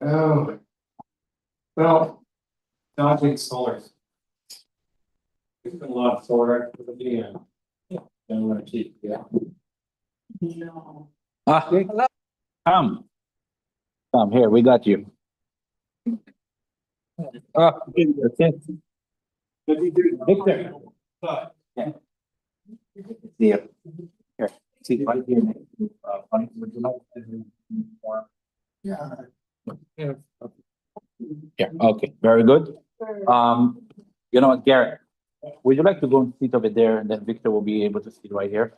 Oh, well, dodging solar. There's been a lot of solar activity and. And we're cheap, yeah. No. Come. Come here, we got you. That's it. Victor. Yeah. Yeah. Here, see right here. Funny, would you like to do more? Yeah. Yeah, okay, very good. You know what, Garrett? Would you like to go and sit over there and then Victor will be able to sit right here?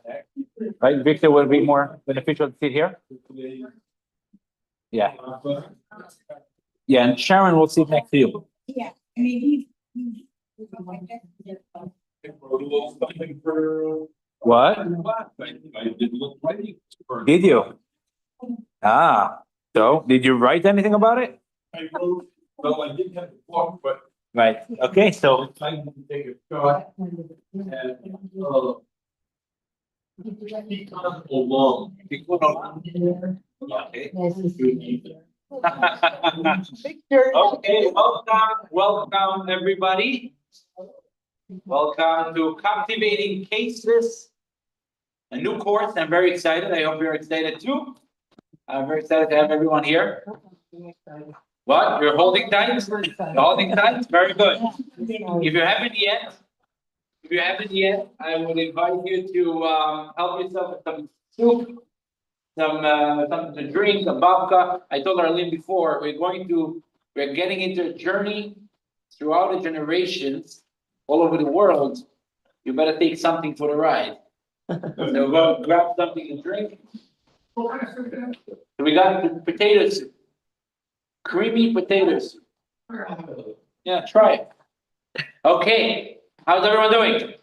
Right, Victor will be more beneficial to sit here? Yeah. Yeah, and Sharon will sit next to you. Yeah, maybe. What? Did you? Ah, so did you write anything about it? I wrote, well, I did have a book, but Right, okay, so, I can take a shot and, become alone. okay. Victor. Okay, welcome, everybody. Welcome to Captivating Cases, a new course. I'm very excited. I hope you're excited too. I'm very excited to have everyone here. What? You're holding tight? You're holding tight? Very good. If you haven't yet, I would invite you to help yourself with some soup, something to drink, a babka. I told Arlene before, we're getting into a journey throughout the generations all over the world. You better take something for the ride. So go grab something to drink. So we got potato soup. Creamy potato soup. Yeah, try it. Okay, how's everyone doing?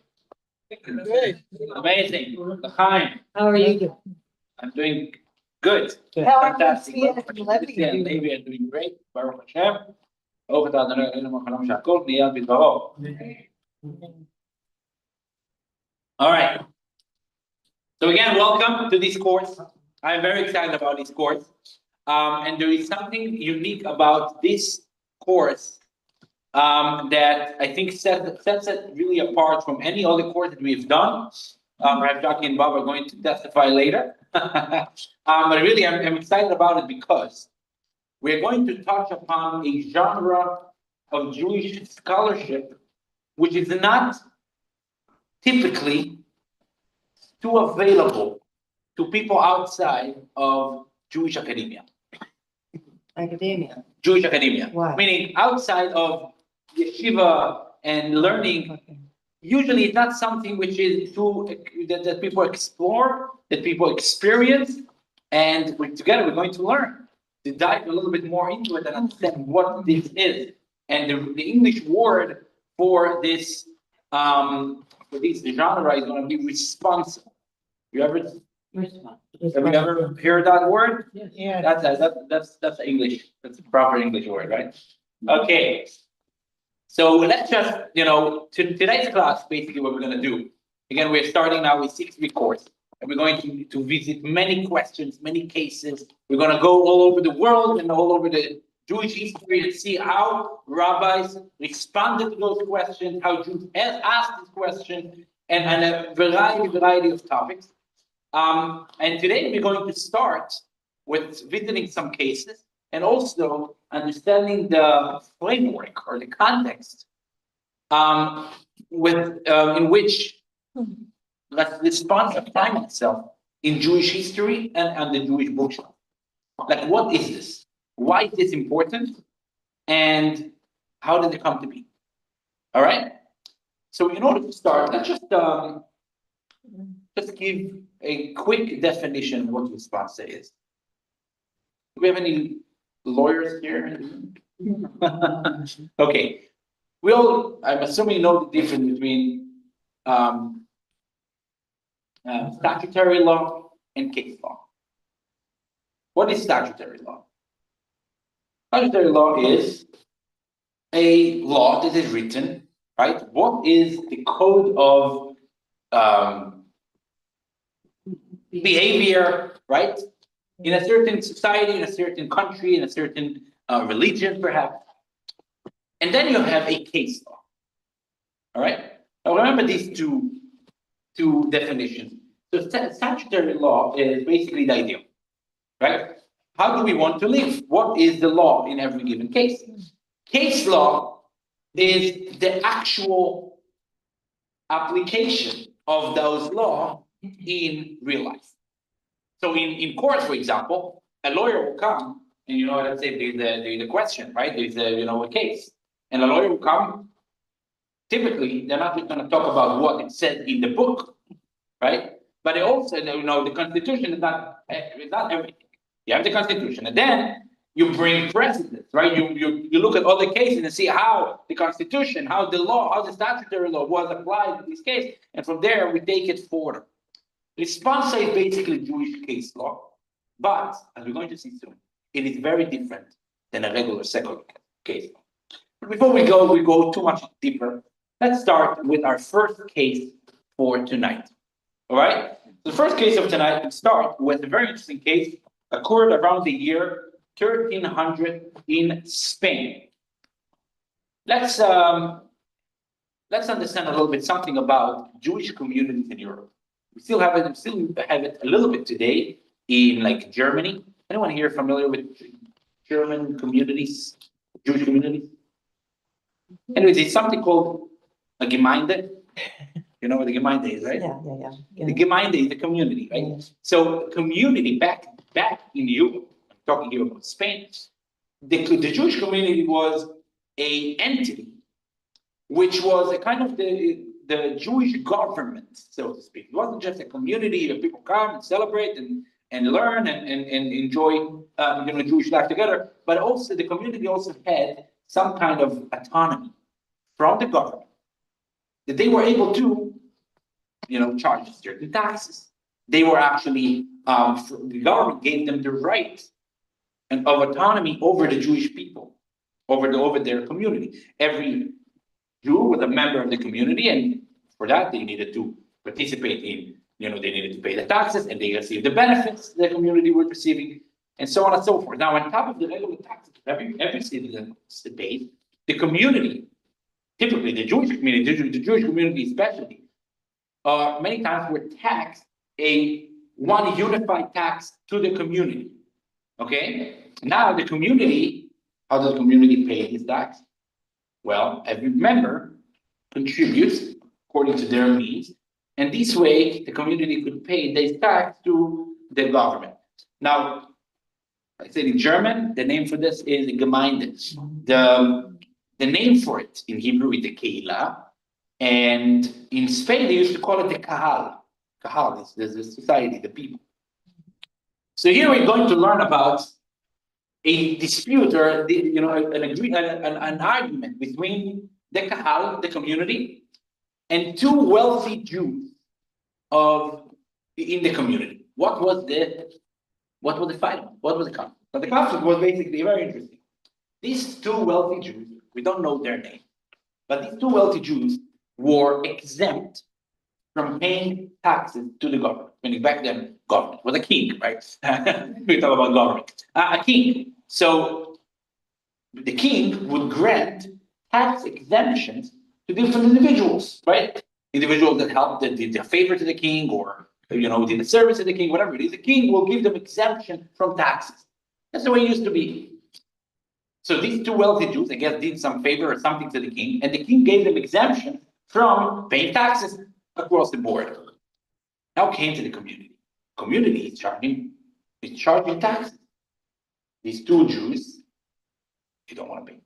Amazing. L'chaim. How are you doing? I'm doing good. How are Fantastic. you? Yeah, maybe I'm doing great. Baruch Hashem. ברוך אתה אדוני אלוהינו מלך העולם שהכל נהיה בדברו. All right. So again, welcome to this course. I'm very excited about this course. And there is something unique about this course that I think sets it really apart from any other course that we've done. Rav Jackie and Bob are going to testify later. But really, I'm excited about it because we're going to touch upon a genre of Jewish scholarship which is not typically too available to people outside of Jewish academia. Academia. Jewish academia. Wow. Meaning outside of yeshiva and learning, usually it's not something which is that people explore, that people experience, and together we're going to learn, to dive a little bit more into it and understand what this is. And the English word for this genre is going to be responsible. Have you ever heard that word? Yeah. That's English. That's a proper English word, right? Okay. So let's just, today's class, basically what we're going to do. Again, we're starting now with 6-week course. And we're going to visit many questions, many cases. We're going to go all over the world and all over the Jewish history and see how rabbis responded to those questions, how Jews asked these questions, and a variety of topics. And today we're going to start with visiting some cases and also understanding the framework or the context in which the response finds itself in Jewish history and the Jewish bookshelf. Like, what is this? Why is this important? And how did it come to be? All right. So in order to start, let's just give a quick definition of what response is. Do we have any lawyers here? Okay. I'm assuming, know the difference between statutory law and case law. What is statutory law? Statutory law is a law that is written, right? What is the code of behavior, right? In a certain society, in a certain country, in a certain religion perhaps. And then you have a case law. All right. Now remember these two definitions. So statutory law is basically the ideal, right? How do we want to live? What is the law in every given case? Case law is the actual application of those laws in real life. So in court, for example, a lawyer will come and let's say there's a question, right? There's a case, and a lawyer will come. Typically, they're not just going to talk about what it said in the book, right? But they also, the Constitution is not everything. You have the Constitution, and then you bring precedents, right? You look at other cases and see how the Constitution, how the law, how the statutory law was applied in this case, and from there we take it forward. Responsa is basically Jewish case law, but as we're going to see soon, it is very different than a regular secular case law. But before we go too much deeper, let's start with our first case for tonight. All right? The first case of tonight, we start with a very interesting case occurred around the year 1300 in Spain. Let's understand a little bit something about Jewish communities in Europe. We still have it a little bit today in like Germany. Anyone here familiar with German communities, Jewish communities? Anyways, it's something called a Gemeinde. You know what the Gemeinde is, right? Yeah. The Gemeinde is the community, right? Yeah. So community back in Europe, I'm talking here about Spain, the Jewish community was a entity, which was a kind of the Jewish government, so to speak. It wasn't just a community that people come and celebrate and learn and enjoy Jewish life together, but also the community also had some kind of autonomy from the government that they were able to charge certain taxes. They were actually the government gave them the right and of autonomy over the Jewish people, over their community. Every Jew was a member of the community, and for that they needed to participate in, they needed to pay the taxes, and they received the benefits the community was receiving, and so on and so forth. Now, on top of the regular taxes every citizen paid, the community, typically the Jewish community, the Jewish community especially, many times were taxed one unified tax to the community. Okay? Now the community, how does the community pay this tax? Well, every member contributes according to their means, and this way the community could pay this tax to the government. Now, I said in German, the name for this is Gemeinde. The name for it in Hebrew is the Kehila, and in Spain they used to call it the Kahal. Kahal is the society, the people. So here we're going to learn about a dispute or an argument between the Kahal, the community, and two wealthy Jews in the community. What was the fight about? What was the conflict? So the conflict was basically very interesting. These two wealthy Jews, we don't know their name, but these two wealthy Jews were exempt from paying taxes to the government. Meaning back then, government was a king, right? We talk about government. A king. So the king would grant tax exemptions to different individuals, right? Individuals that helped, that did a favor to the king, or did a service to the king, whatever it is. The king will give them exemption from taxes. That's the way it used to be. So these two wealthy Jews, I guess, did some favor or something to the king, and the king gave them exemption from paying taxes across the board. Now came to the community. Community is charging taxes. These two Jews, they don't want to pay.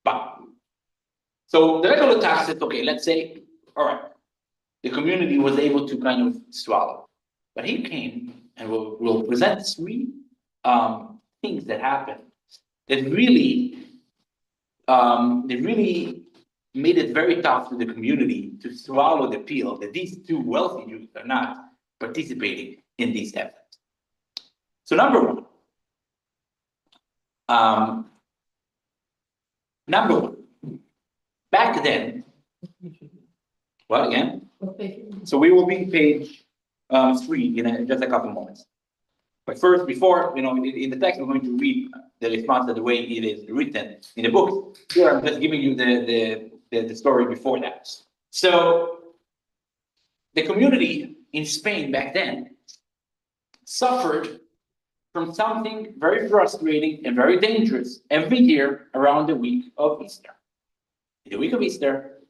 But so the regular taxes, okay, let's say, all right, the community was able to kind of swallow. But he came and will present three things that happened that really made it very tough for the community to swallow the pill that these two wealthy Jews are not participating in these efforts. So number one, back then, what again? So we will be page 3 in just a couple moments. But first, before, in the text, we're going to read the response the way it is written in the book. Here, I'm just giving you the story before that. So, the community in Spain back then suffered from something very frustrating and very dangerous every year around the week of Easter. In the week of Easter,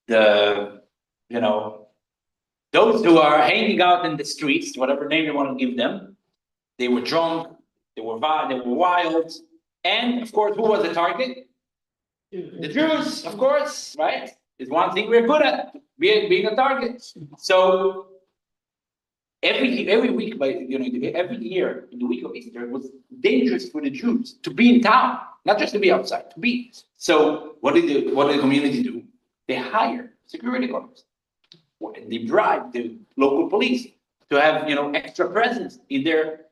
those who are hanging out in the streets, whatever name you want to give them, they were drunk, they were wild, and of course, who was the target? The Jews, of course, right? It's one thing we're good at, being a target. So every week, every year in the week of Easter, it was dangerous for the Jews to be in town, not just to be outside, to be. So what did the community do? They hired security guards. They bribed the local police to have extra presence in their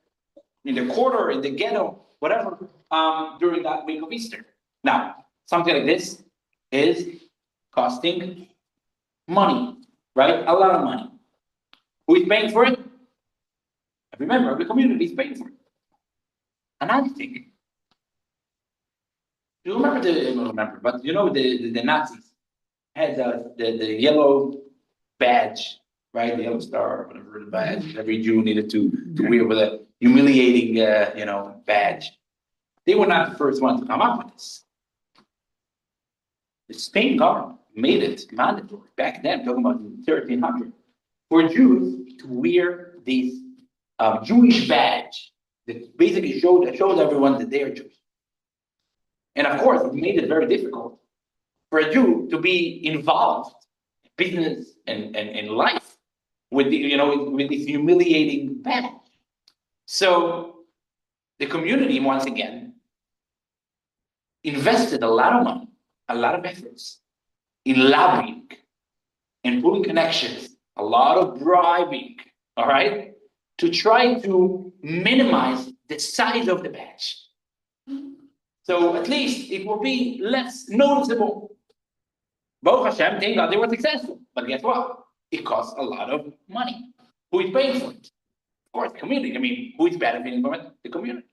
quarter, in the ghetto, whatever, during that week of Easter. Now, something like this is costing money, right? A lot of money. Who is paying for it? Remember, the community is paying for it. Another thing, you remember but the Nazis had the yellow badge, right? The yellow star, whatever the badge every Jew needed to wear with a humiliating, badge. They were not the first one to come up with this. The Spain government made it mandatory back then, talking about 1300, for Jews to wear this Jewish badge that basically showed everyone that they are Jews. And of course, it made it very difficult for a Jew to be involved in business and life with with this humiliating badge. So the community, once again, invested a lot of money, a lot of efforts in lobbying and pulling connections, a lot of bribing, all right, to try to minimize the size of the badge. So at least it will be less noticeable. Baruch Hashem, thank God they were successful. But guess what? It costs a lot of money. Who is paying for it? Of course, the community. I mean, who is benefiting from it? The community.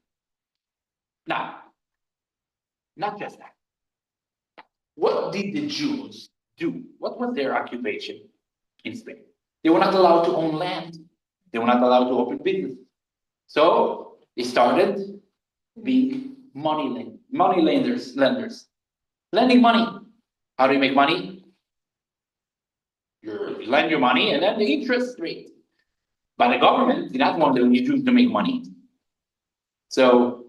Now, not just that. What did the Jews do? What was their occupation in Spain? They were not allowed to own land. They were not allowed to open business. So they started being money lenders. Lending money. How do you make money? You lend your money and then the interest rate. But the government did not want the Jews to make money. So,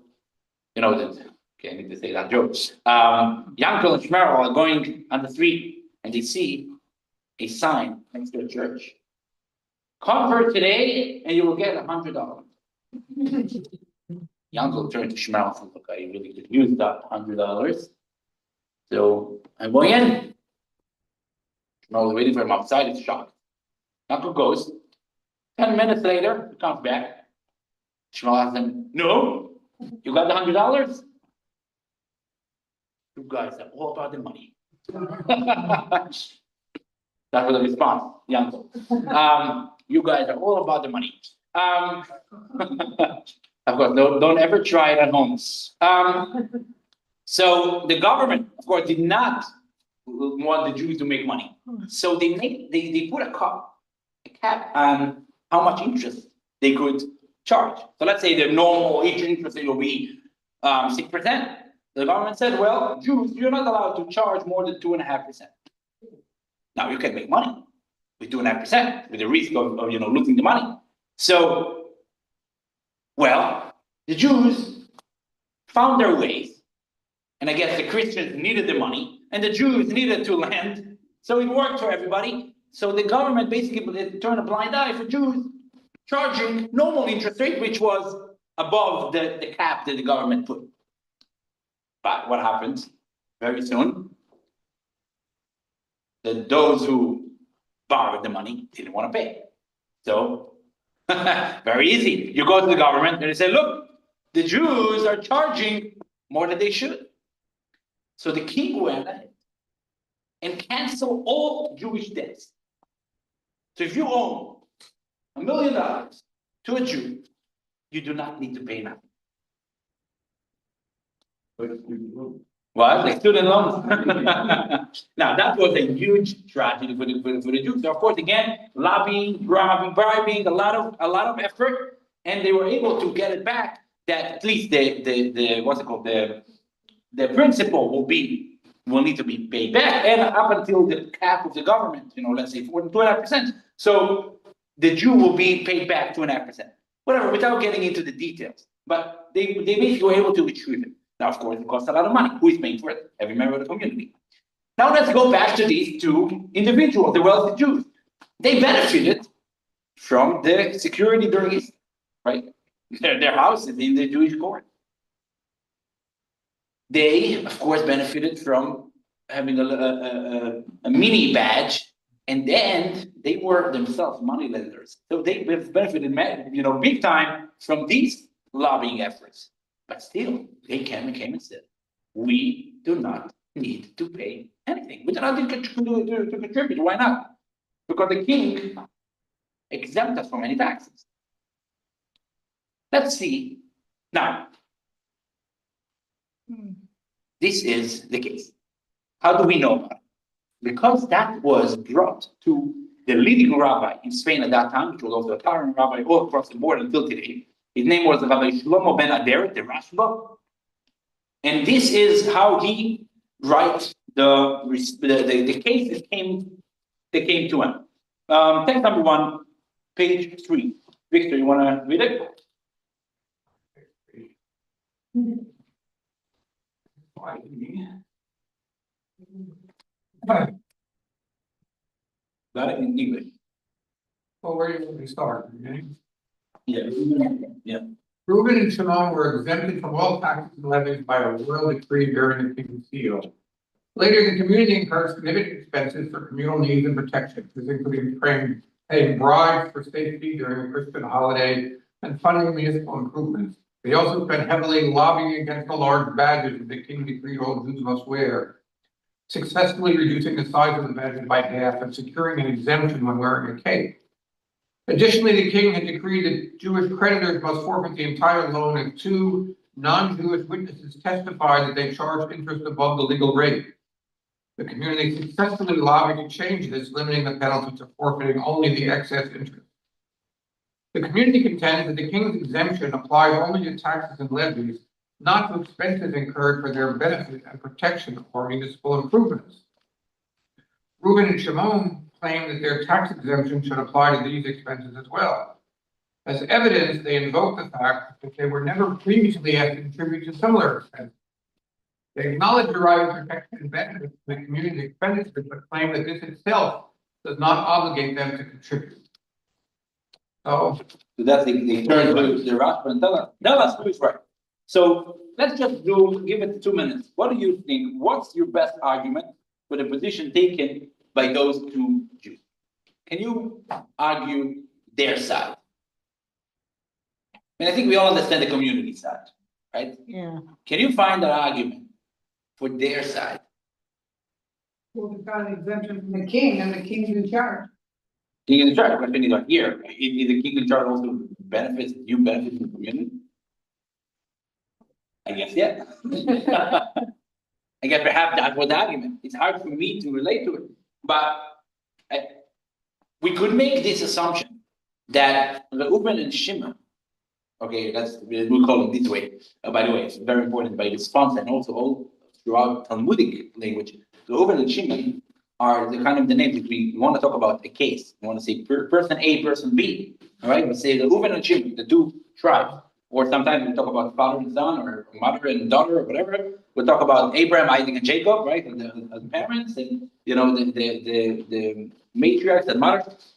okay, I need to say that joke. Yankel and Shmerel are going on the street and they see a sign next to a church. Convert today and you will get $100. Yankel turned to Shmerel and said, look, I really could use that $100. So I'm going in. Shmerel was waiting for him outside, he's shocked. Yankel goes. 10 minutes later, he comes back. Shmerel asks him, no, you got the $100? You guys are all about the money. That was the response, Yankel. You guys are all about the money. Of course, don't ever try it at home. So the government, of course, did not want the Jews to make money. So they put a cap on how much interest they could charge. So let's say the normal interest rate will be 6%. The government said, well, Jews, you're not allowed to charge more than 2.5%. Now you can make money with 2.5% with the risk of losing the money. So, well, the Jews found their ways, and I guess the Christians needed the money, and the Jews needed to lend, so it worked for everybody. So the government basically turned a blind eye for Jews, charging normal interest rate, which was above the cap that the government put. But what happened? Very soon, those who borrowed the money didn't want to pay. So, very easy. You go to the government and you say, look, the Jews are charging more than they should. So the king went ahead and canceled all Jewish debts. So if you owe $1 million to a Jew, you do not need to pay nothing. What? Like student loans? Now, that was a huge tragedy for the Jews. So, of course, again, lobbying, bribing, a lot of effort, and they were able to get it back. That at least the what's it called, the principal will need to be paid back, and up until the cap of the government, let's say 2.5%. So the Jew will be paid back 2.5%. Whatever, without getting into the details. But they basically were able to retrieve it. Now, of course, it costs a lot of money. Who is paying for it? Every member of the community. Now let's go back to these two individuals, the wealthy Jews. They benefited from the security during Easter, right? Their house is in the Jewish court. They, of course, benefited from having a mini badge, and then they were themselves moneylenders. So they benefited, big time from these lobbying efforts. But still, they came and said, we do not need to pay anything. We do not need to contribute. Why not? Because the king exempt us from any taxes. Let's see. Now, this is the case. How do we know about it? Because that was brought to the leading rabbi in Spain at that time, which was also a tyrant rabbi all across the board until today. His name was Rabbi Shlomo ben Aderet, the Rashba. And this is how he writes the case that came to him. Text number 1, page 3. Victor, you want to read it? Got it in English. Well, where do we start? Okay? Yeah. Reuben and Shimon were exempted from all taxes and levies by a royal decree during the king's seal. Later, the community incurred significant expenses for communal needs and protection, including paying bribes for safety during a Christian holiday and funding municipal improvements. They also spent heavily lobbying against the large badges that the king decreed all Jews must wear, successfully reducing the size of the badges by half and securing an exemption when wearing a cape. Additionally, the king had decreed that Jewish creditors must forfeit the entire loan if 2 non-Jewish witnesses testified that they charged interest above the legal rate. The community successfully lobbied to change this, limiting the penalty to forfeiting only the excess interest. The community contends that the king's exemption applies only to taxes and levies, not to expenses incurred for their benefit and protection or municipal improvements. Reuben and Shimon claim that their tax exemption should apply to these expenses as well. As evidence, they invoke the fact that they were never previously asked to contribute to similar expenses. They acknowledge the right of protection and benefits to the community expenditures, but claim that this itself does not obligate them to contribute. So that's they turn to the Rashba and tell us who is right. So let's just give it 2 minutes. What do you think? What's your best argument for the position taken by those 2 Jews? Can you argue their side? I think we all understand the community side, right? Yeah. Can you find an argument for their side? well, we got an exemption from the king, and the king's in charge. King in charge, question is like here, is the king in charge also benefits, you benefit from the community? I guess, yeah. I guess perhaps that was the argument. It's hard for me to relate to it, but we could make this assumption that Reuben and Shimon, okay, we'll call it this way. By the way, it's very important by response and also all throughout Talmudic language. Reuben and Shimon are the kind of the names that we want to talk about a case. We want to say person A, person B. All right, we say the Reuben and Shimon, the 2 tribes. Or sometimes we talk about father and son, or mother and daughter, or whatever. We talk about Abraham, Isaac, and Jacob, right? And the parents, and the matriarchs and mothers.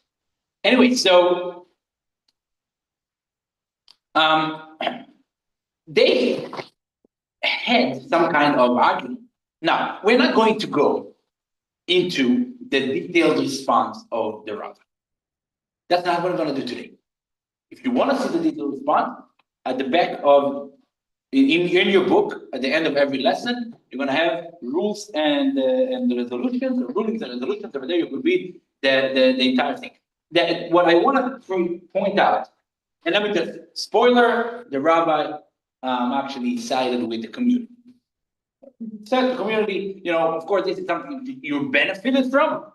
Anyway, so they had some kind of argument. Now, we're not going to go into the detailed response of the rabbi. That's not what we're going to do today. If you want to see the detailed response, at the back of, in your book, at the end of every lesson, you're going to have rules and the resolutions, or rulings and resolutions. Over there, you could read the entire thing. What I want to point out And let me just, spoiler, the rabbi actually sided with the community. Said the community, of course, this is something that you benefited from.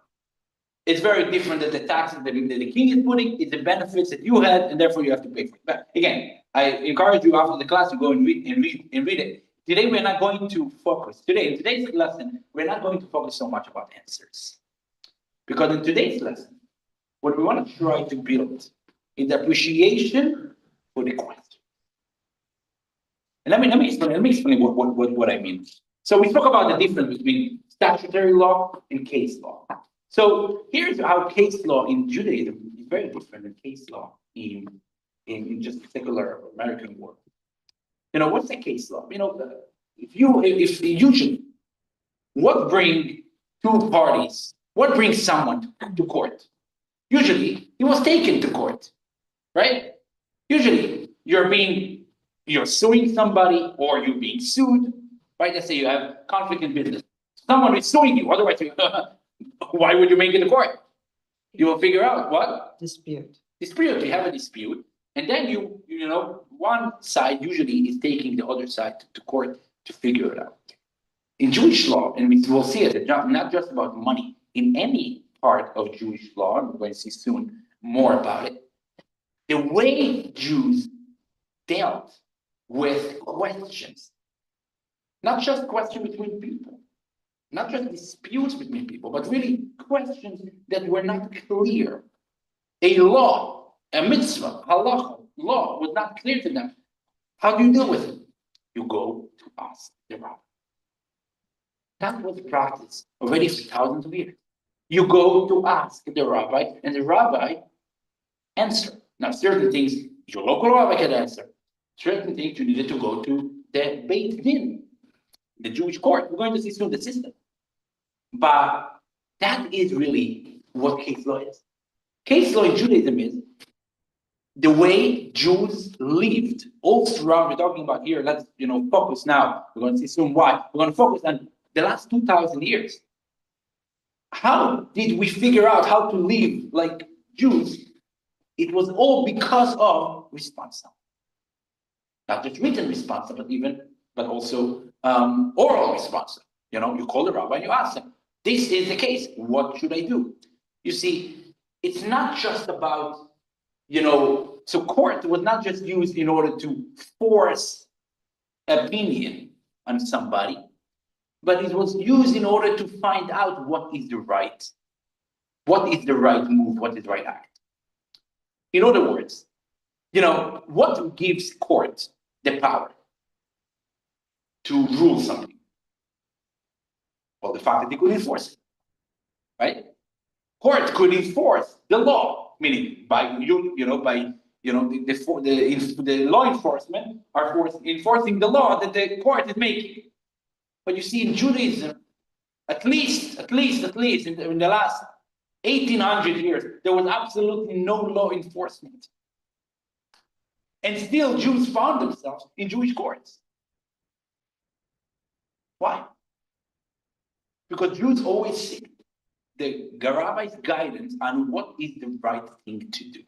It's very different than the taxes that the king is putting, it's the benefits that you had, and therefore you have to pay for it. But again, I encourage you after the class to go and read it. Today, we're not going to focus. In today's lesson, we're not going to focus so much about answers. Because in today's lesson, what we want to try to build is appreciation for the question. And let me explain what I mean. So we spoke about the difference between statutory law and case law. So here's how case law in Judaism is very different than case law in just secular American world. What's a case law? If usually, what brings two parties? What brings someone to court? Usually, he was taken to court, right? Usually, you're suing somebody or you're being sued, right? Let's say you have conflict in business. Someone is suing you, otherwise, why would you make it to court? You will figure out what? Dispute. Dispute, you have a dispute, and then one side usually is taking the other side to court to figure it out. In Jewish law, and we will see it, not just about money, in any part of Jewish law, and we're going to see soon more about it, the way Jews dealt with questions, not just questions between people, not just disputes between people, but really questions that were not clear. A law, a mitzvah, halacha, law was not clear to them. How do you deal with it? You go to ask the rabbi. That was practiced already for thousands of years. You go to ask the rabbi, and the rabbi answer. Now, certain things your local rabbi can answer. Certain things you needed to go to the Beit Din, the Jewish court. We're going to see soon the system. But that is really what case law is. Case law in Judaism is the way Jews lived all throughout. We're talking about here, let's focus now. We're going to see soon why. We're going to focus on the last 2,000 years. How did we figure out how to live like Jews? It was all because of responsa. Not just written responsa, but also oral responsa. You call the rabbi and you ask him, this is the case, what should I do? You see, it's not just about, so court was not just used in order to force opinion on somebody, but it was used in order to find out what is the right move, what is the right act. In other words, what gives court the power to rule something? Well, the fact that they could enforce it, right? Court could enforce the law, meaning by the law enforcement are enforcing the law that the court is making. But you see, in Judaism, at least in the last 1800 years, there was absolutely no law enforcement. And still Jews found themselves in Jewish courts. Why? Because Jews always seek the rabbi's guidance on what is the right thing to do.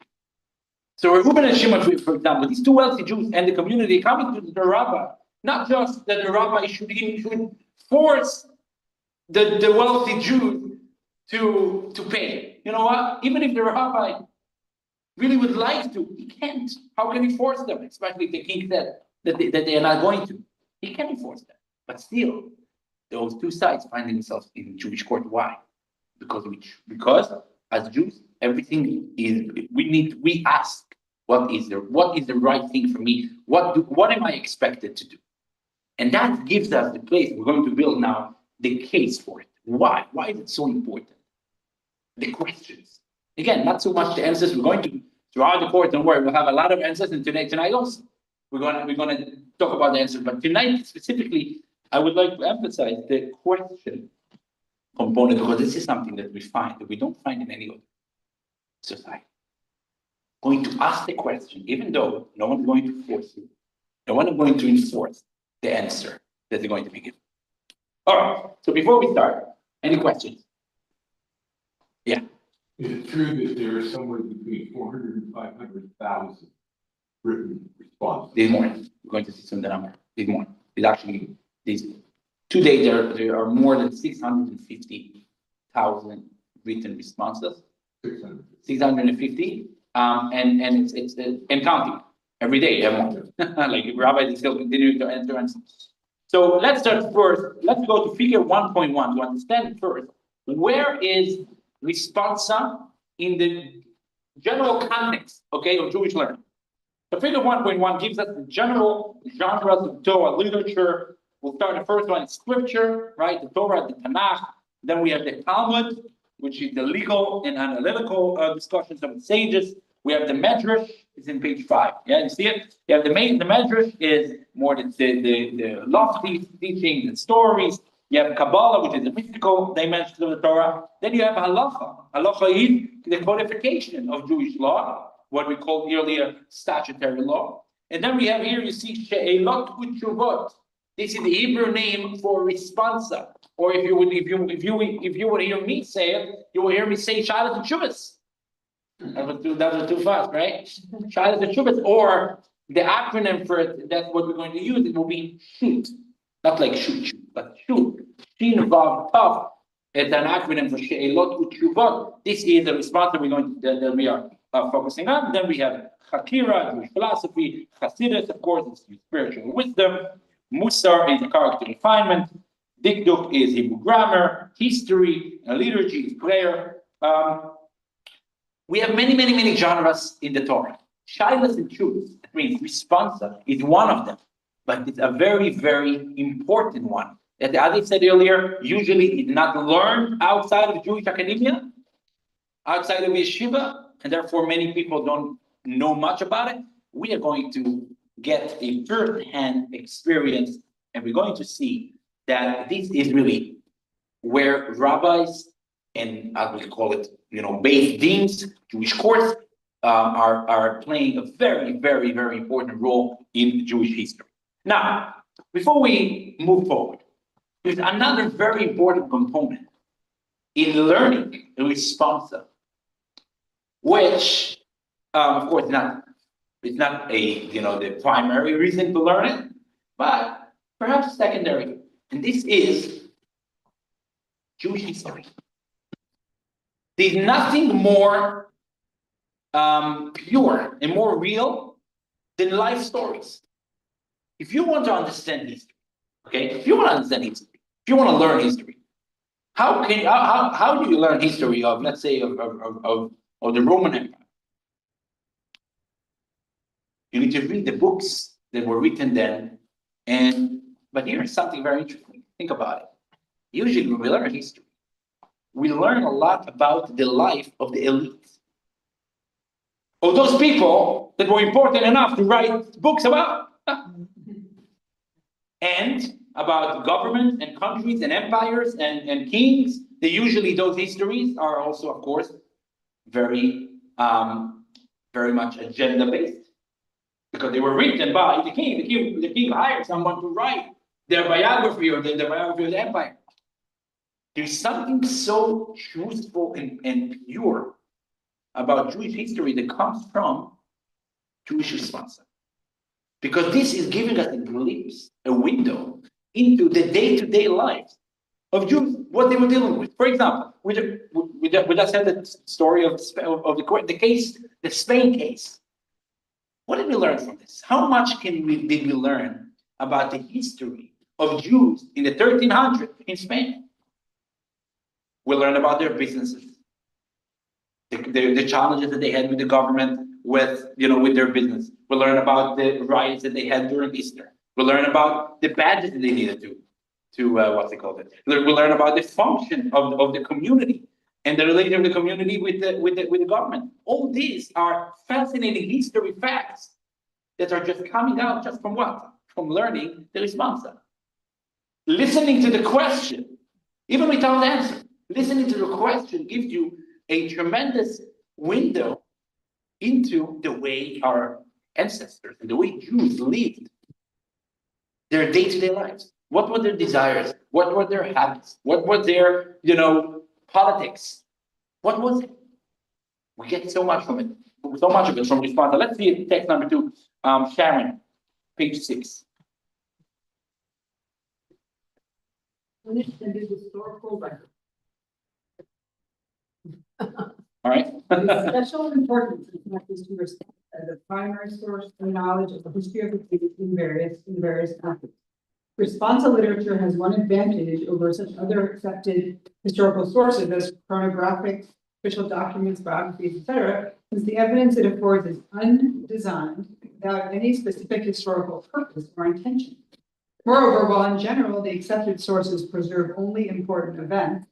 So Reuben and Shimon, for example, these two wealthy Jews and the community coming to the rabbi, not just that the rabbi should force the wealthy Jew to pay. You know what? Even if the rabbi really would like to, he can't. How can he force them? Especially if the king said that they are not going to. He can't enforce them. But still, those two sides find themselves in Jewish court. Why? Because as Jews, everything is we ask what is the right thing for me? What am I expected to do? And that gives us the place we're going to build now the case for it. Why? Why is it so important? The questions. Again, not so much the answers. We're going to throughout the course. Don't worry, we'll have a lot of answers. And tonight also, we're going to talk about the answers. But tonight specifically, I would like to emphasize the question component, because this is something that we don't find in any other society. Going to ask the question, even though no one's going to force you, no one is going to enforce the answer that they're going to be given. All right. So before we start, any questions? Yeah. Is it true that there are somewhere between 400 and 500,000 written response? This morning. We're going to see soon the number. This morning. It's actually this. Today there are more than 650,000 written responses. 600. 650. And it's and counting every day. Everyone. Like rabbis is still continuing to enter answers. So let's start first. Let's go to figure 1.1 to understand first where is responsa in the general context, okay, of Jewish learning. So figure 1.1 gives us the general genres of Torah literature. We'll start the first one, scripture, right? The Torah, the Tanakh. Then we have the Talmud, which is the legal and analytical discussions of the sages. We have the Medrash, it's in page 5. Yeah, you see it? You have the Medrash is more the lofty teaching, the stories. You have Kabbalah, which is the mystical dimension of the Torah. Then you have Halacha. Halacha is the codification of Jewish law, what we called earlier statutory law. And then we have here, you see She'elot Utshuvot. This is the Hebrew name for responsa. Or if you would hear me say it, you will hear me say Shalat and Shuvas. That was too fast, right? Shalat and Shuvas, or the acronym for it, that's what we're going to use, it will be shoot. Not like shoot, but shoot. Shin Vav Tav. It's an acronym for She'elot Utshuvot. This is the response that that we are focusing on. Then we have Hakira, Jewish philosophy, Hasidus, of course, it's spiritual wisdom. Musar is character refinement. Dikduk is Hebrew grammar. History and liturgy is prayer. We have many genres in the Torah. Shilas and Shuvas, that means responsa, is one of them, but it's a very important one. As I said earlier, usually it's not learned outside of Jewish academia, outside of yeshiva, and therefore many people don't know much about it. We are going to get a first-hand experience, and we're going to see that this is really where rabbis and I will call it, Beis Dins, Jewish courts, are playing a very important role in Jewish history. Now, before we move forward, there's another very important component in learning the responsa, which, of course, it's not the primary reason to learn it, but perhaps secondary. And this is Jewish history. There's nothing more pure and more real than life stories. If you want to understand history, okay, if you want to understand history, if you want to learn history, how do you learn history of, let's say, of the Roman Empire? You need to read the books that were written then, but here's something very interesting. Think about it. Usually when we learn history, we learn a lot about the life of the elite, of those people that were important enough to write books about, and about governments and countries and empires and kings. Those histories are also, of course, very much agenda-based, because they were written by the king. The king hired someone to write their biography or the biography of the empire. There's something so truthful and pure about Jewish history that comes from Jewish responsa. Because this is giving us a glimpse, a window into the day-to-day lives of Jews, what they were dealing with. For example, we just had the story of the Spain case. What did we learn from this? How much did we learn about the history of Jews in the 1300s in Spain? We learn about their businesses, the challenges that they had with the government, with their business. We learn about the riots that they had during Easter. We learn about the badges that they needed to what's it called? We learn about the function of the community and the relation of the community with the government. All these are fascinating history facts that are just coming out just from what? From learning the responsa. Listening to the question, even without answer. Listening to the question gives you a tremendous window into the way our ancestors and the way Jews lived their day-to-day lives. What were their desires? What were their habits? What were their, politics? What was it? We get so much from it, so much of it from responsa. Let's see text number 2. Sharon, page 6. And is historical record. All right. Of special importance is connected to respect as a primary source of knowledge of the history of the state in various countries. Responsa literature has one advantage over such other accepted historical sources as chronographic, official documents, biographies, etc., since the evidence it affords is undesigned without any specific historical purpose or intention. Moreover, while in general the accepted sources preserve only important events,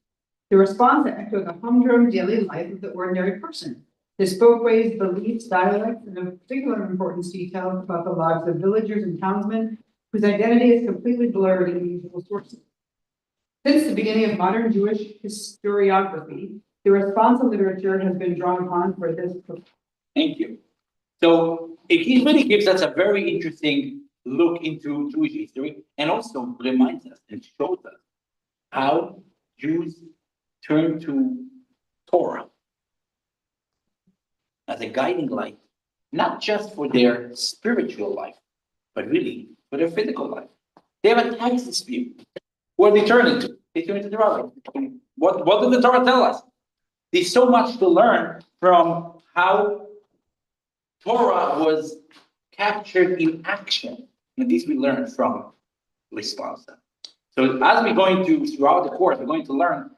the responsa echo the humdrum daily life of the ordinary person. His spokeways, beliefs, dialects, and of particular importance details about the lives of villagers and townsmen whose identity is completely blurred in the usual sources. Since the beginning of modern Jewish historiography, the responsa literature has been drawn upon for this purpose. Thank you. So it really gives us a very interesting look into Jewish history and also reminds us and shows us how Jews turn to Torah as a guiding light, not just for their spiritual life, but really for their physical life. They have a tax dispute. What are they turning to? They turn to the rabbi. What did the Torah tell us? There's so much to learn from how Torah was captured in action. And this we learn from Responsa. So as we're going to, throughout the course, we're going to learn,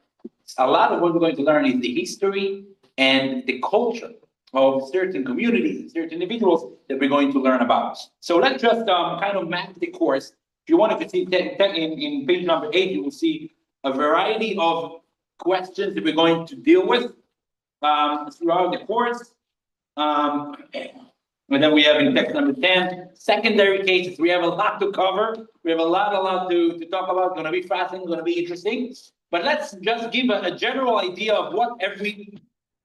a lot of what we're going to learn is the history and the culture of certain communities and certain individuals that we're going to learn about. So let's just kind of map the course. If you want to see in page number 8, you will see a variety of questions that we're going to deal with throughout the course. And then we have in text number 10, secondary cases. We have a lot to cover. We have a lot to talk about. Going to be fascinating, going to be interesting. But let's just give a general idea of what every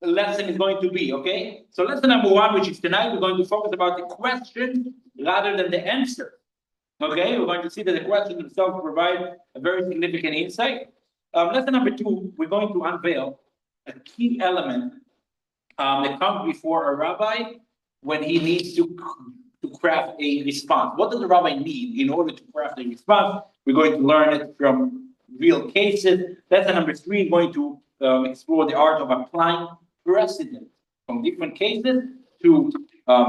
lesson is going to be, okay? So lesson number 1, which is tonight, we're going to focus about the question rather than the answer. Okay, we're going to see that the question themselves provide a very significant insight. Lesson number 2, we're going to unveil a key element that comes before a rabbi when he needs to craft a response. What does the rabbi need in order to craft a response? We're going to learn it from real cases. Lesson number 3, we're going to explore the art of applying precedent from different cases to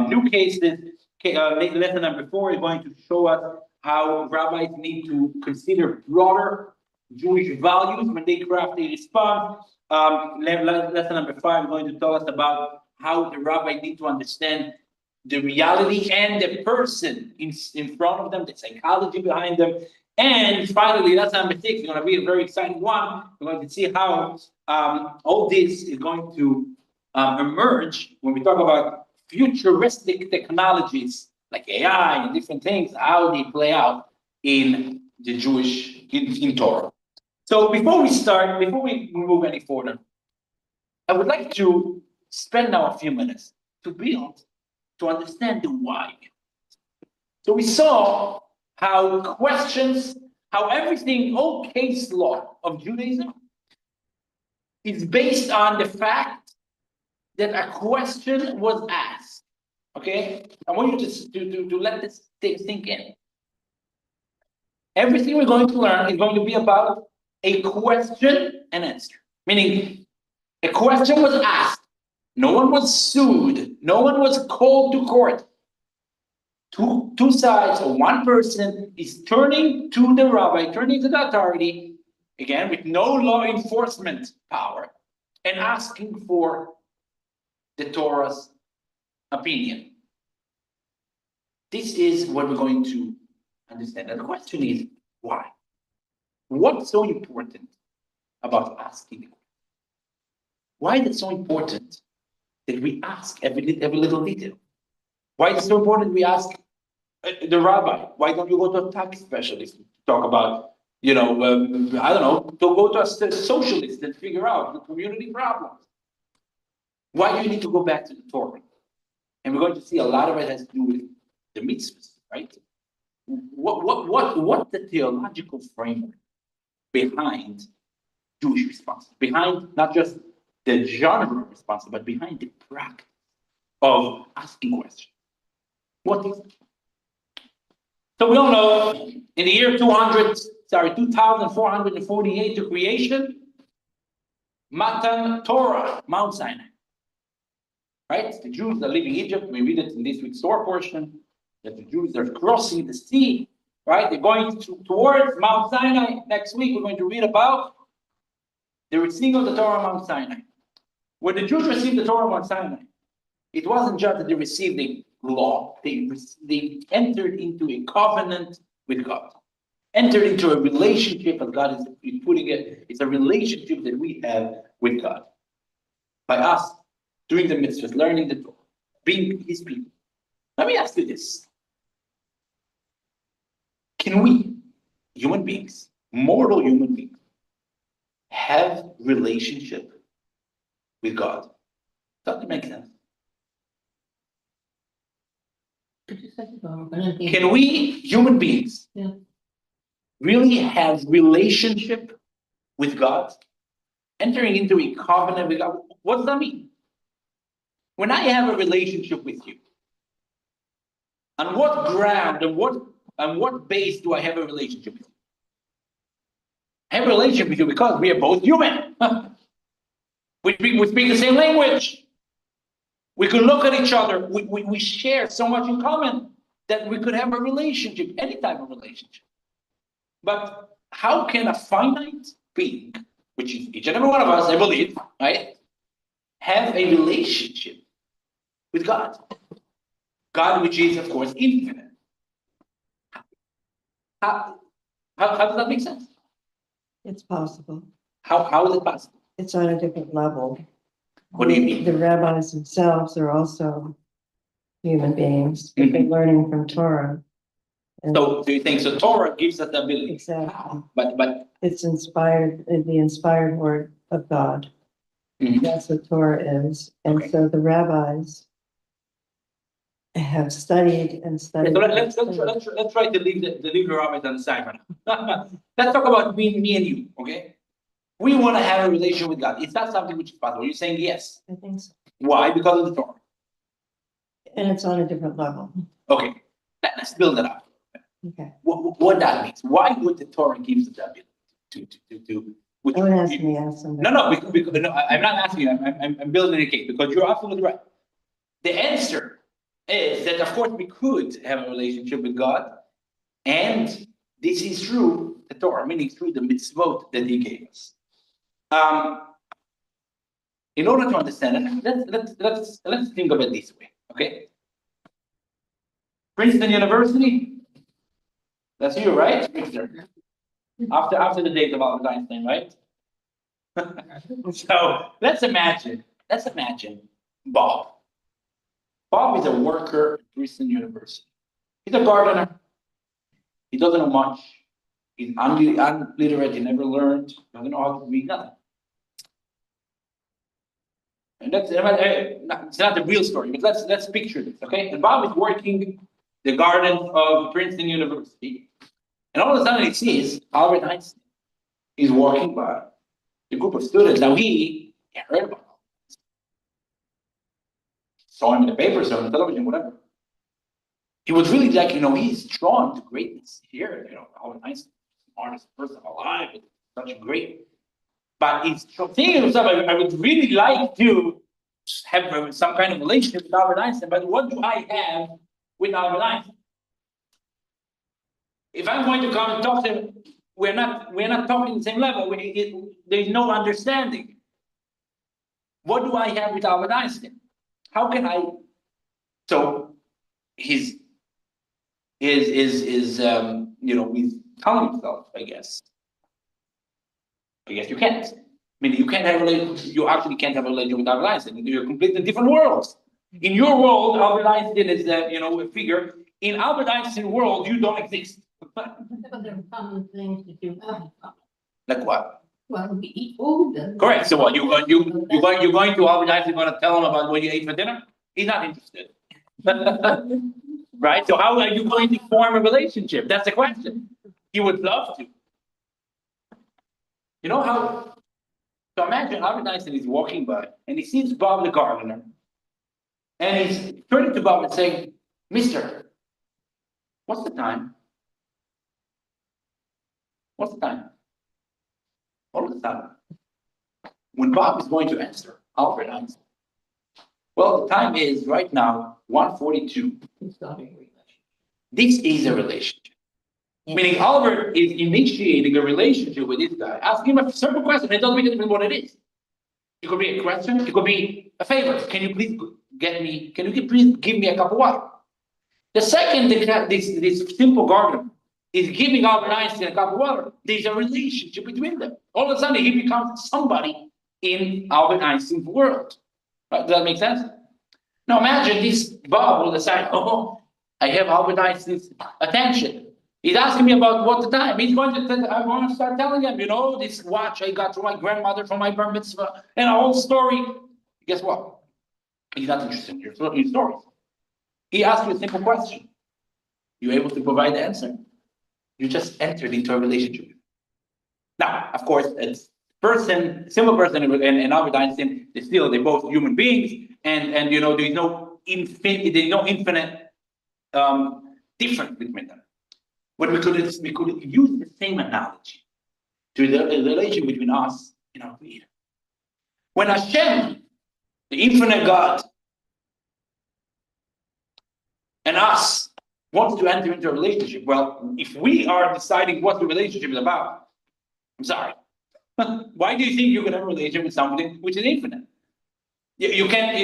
new cases. Lesson number 4 is going to show us how rabbis need to consider broader Jewish values when they craft a response. Lesson number 5 is going to tell us about how the rabbi need to understand the reality and the person in front of them, the psychology behind them. And finally, lesson number 6 is going to be a very exciting one. We're going to see how all this is going to emerge when we talk about futuristic technologies like AI and different things, how they play out in the Jewish, in Torah. So before we move any further, I would like to spend now a few minutes to understand the why. So we saw how questions, how everything, all case law of Judaism is based on the fact that a question was asked. Okay? I want you to let this sink in. Everything we're going to learn is going to be about a question and answer. Meaning, a question was asked. No one was sued. No one was called to court. Two sides or one person is turning to the rabbi, turning to the authority, again, with no law enforcement power, and asking for the Torah's opinion. This is what we're going to understand. And the question is, why? What's so important about asking? Why is it so important that we ask every little detail? Why is it so important we ask the rabbi? Why don't you go to a tax specialist to talk about, I don't know, to go to a socialist and figure out the community problems? Why do you need to go back to the Torah? And we're going to see a lot of it has to do with the mitzvahs, right? What's the theological framework behind Jewish response? Behind not just the genre of response, but behind the practice of asking questions. What is it? So we all know in the year 2448 to creation, Matan Torah, Mount Sinai. Right? The Jews are leaving Egypt. We read it in this week's Torah portion that the Jews are crossing the sea. Right? They're going towards Mount Sinai. Next week, we're going to read about the receiving of the Torah on Mount Sinai. When the Jews received the Torah on Mount Sinai, it wasn't just that they received the law, they entered into a covenant with God. Entered into a relationship, as God is putting it, it's a relationship that we have with God. By us doing the mitzvahs, learning the Torah, being His people. Let me ask you this. Can we, human beings, mortal human beings, have relationship with God? Does that make sense? Can we, human beings, really have relationship with God? Entering into a covenant with God, what does that mean? When I have a relationship with you, on what ground and what base do I have a relationship with you? I have a relationship with you because we are both human. we speak the same language. We could look at each other. We share so much in common that we could have a relationship, any type of relationship. But how can a finite being, which is each and every one of us, I believe, right, have a relationship with God? God, which is, of course, infinite. How does that make sense? It's possible. How is it possible? It's on a different level. What do you mean? The rabbis themselves are also human beings. They've been learning from Torah. And So do you think so? Torah gives us the ability. exactly. But It's inspired, the inspired word of God. Mhm. That's what Torah is. And Okay. so the rabbis have studied and so studied. let's try to leave the rabbis on the side for now. Let's talk about me and you, okay? We want to have a relationship with God. It's not something which is possible. You're saying yes. I think so. Why? Because of the Torah. And it's on a different level. Okay. Let's build it up. Okay. What that means? Why would the Torah give us the ability to which, Don't ask me, ask somebody. No, because no, I'm not asking you. I'm building a case because you're absolutely right. The answer is that of course we could have a relationship with God, and this is through the Torah, meaning through the mitzvot that He gave us. In order to understand it, let's think of it this way, okay? Princeton University, that's you, right? Princeton. After the days of Albert Einstein, right? So let's imagine Bob. Bob is a worker at Princeton University. He's a gardener. He doesn't know much. He's illiterate. He never learned. Doesn't know how to read nothing. And that's it's not the real story, but let's picture this, okay? And Bob is working the garden of Princeton University, and all of a sudden he sees Albert Einstein. He's walking by the group of students. Now he heard about it. Saw him in the paper, saw him on television, whatever. He was really like, he's drawn to greatness here. Albert Einstein, smartest person alive, such a great. But he's thinking to himself, I would really like to have some kind of relationship with Albert Einstein, but what do I have with Albert Einstein? If I'm going to come and talk to him, we're not talking the same level. There's no understanding. What do I have with Albert Einstein? How can I? So he's telling himself, I guess you can't. I mean, you can't have a relationship. You actually can't have a relationship with Albert Einstein. You're completely different worlds. In your world, Albert Einstein is a figure. In Albert Einstein world, you don't exist. But there are common things that you have. Like what? Well, we eat food. Correct. So what? You're going to Albert Einstein. Going to tell him about what you ate for dinner? He's not interested. Right. So how are you going to form a relationship? That's the question. He would love to. You know how? So imagine Albert Einstein is walking by and he sees Bob the gardener, and he's turning to Bob and saying, Mister, what's the time? What's the time? What was the time? When Bob is going to answer Albert Einstein. Well, the time is right now 1:42. This is a relationship. Meaning Albert is initiating a relationship with this guy, asking him a simple question. It doesn't make a difference what it is. It could be a question, it could be a favor. Can you please please give me a cup of water? The second that this simple gardener is giving Albert Einstein a cup of water, there's a relationship between them. All of a sudden, he becomes somebody in Albert Einstein's world. Right? Does that make sense? Now imagine this Bob will decide, oh, I have Albert Einstein's attention. He's asking me about what the time. He's going to, I want to start telling him, you know, this watch I got from my grandmother from my bar mitzvah, and a whole story. Guess what? He's not interested in your stories. He asked you a simple question. You able to provide the answer? You just entered into a relationship. Now, of course, it's simple person and Albert Einstein, they're both human beings, and you know, there's no infinite difference between them. But we could use the same analogy to the relation between us and our Creator. When Hashem, the infinite God, and us wants to enter into a relationship, well, if we are deciding what the relationship is about, I'm sorry. Why do you think you can have a relationship with something which is infinite? You can't.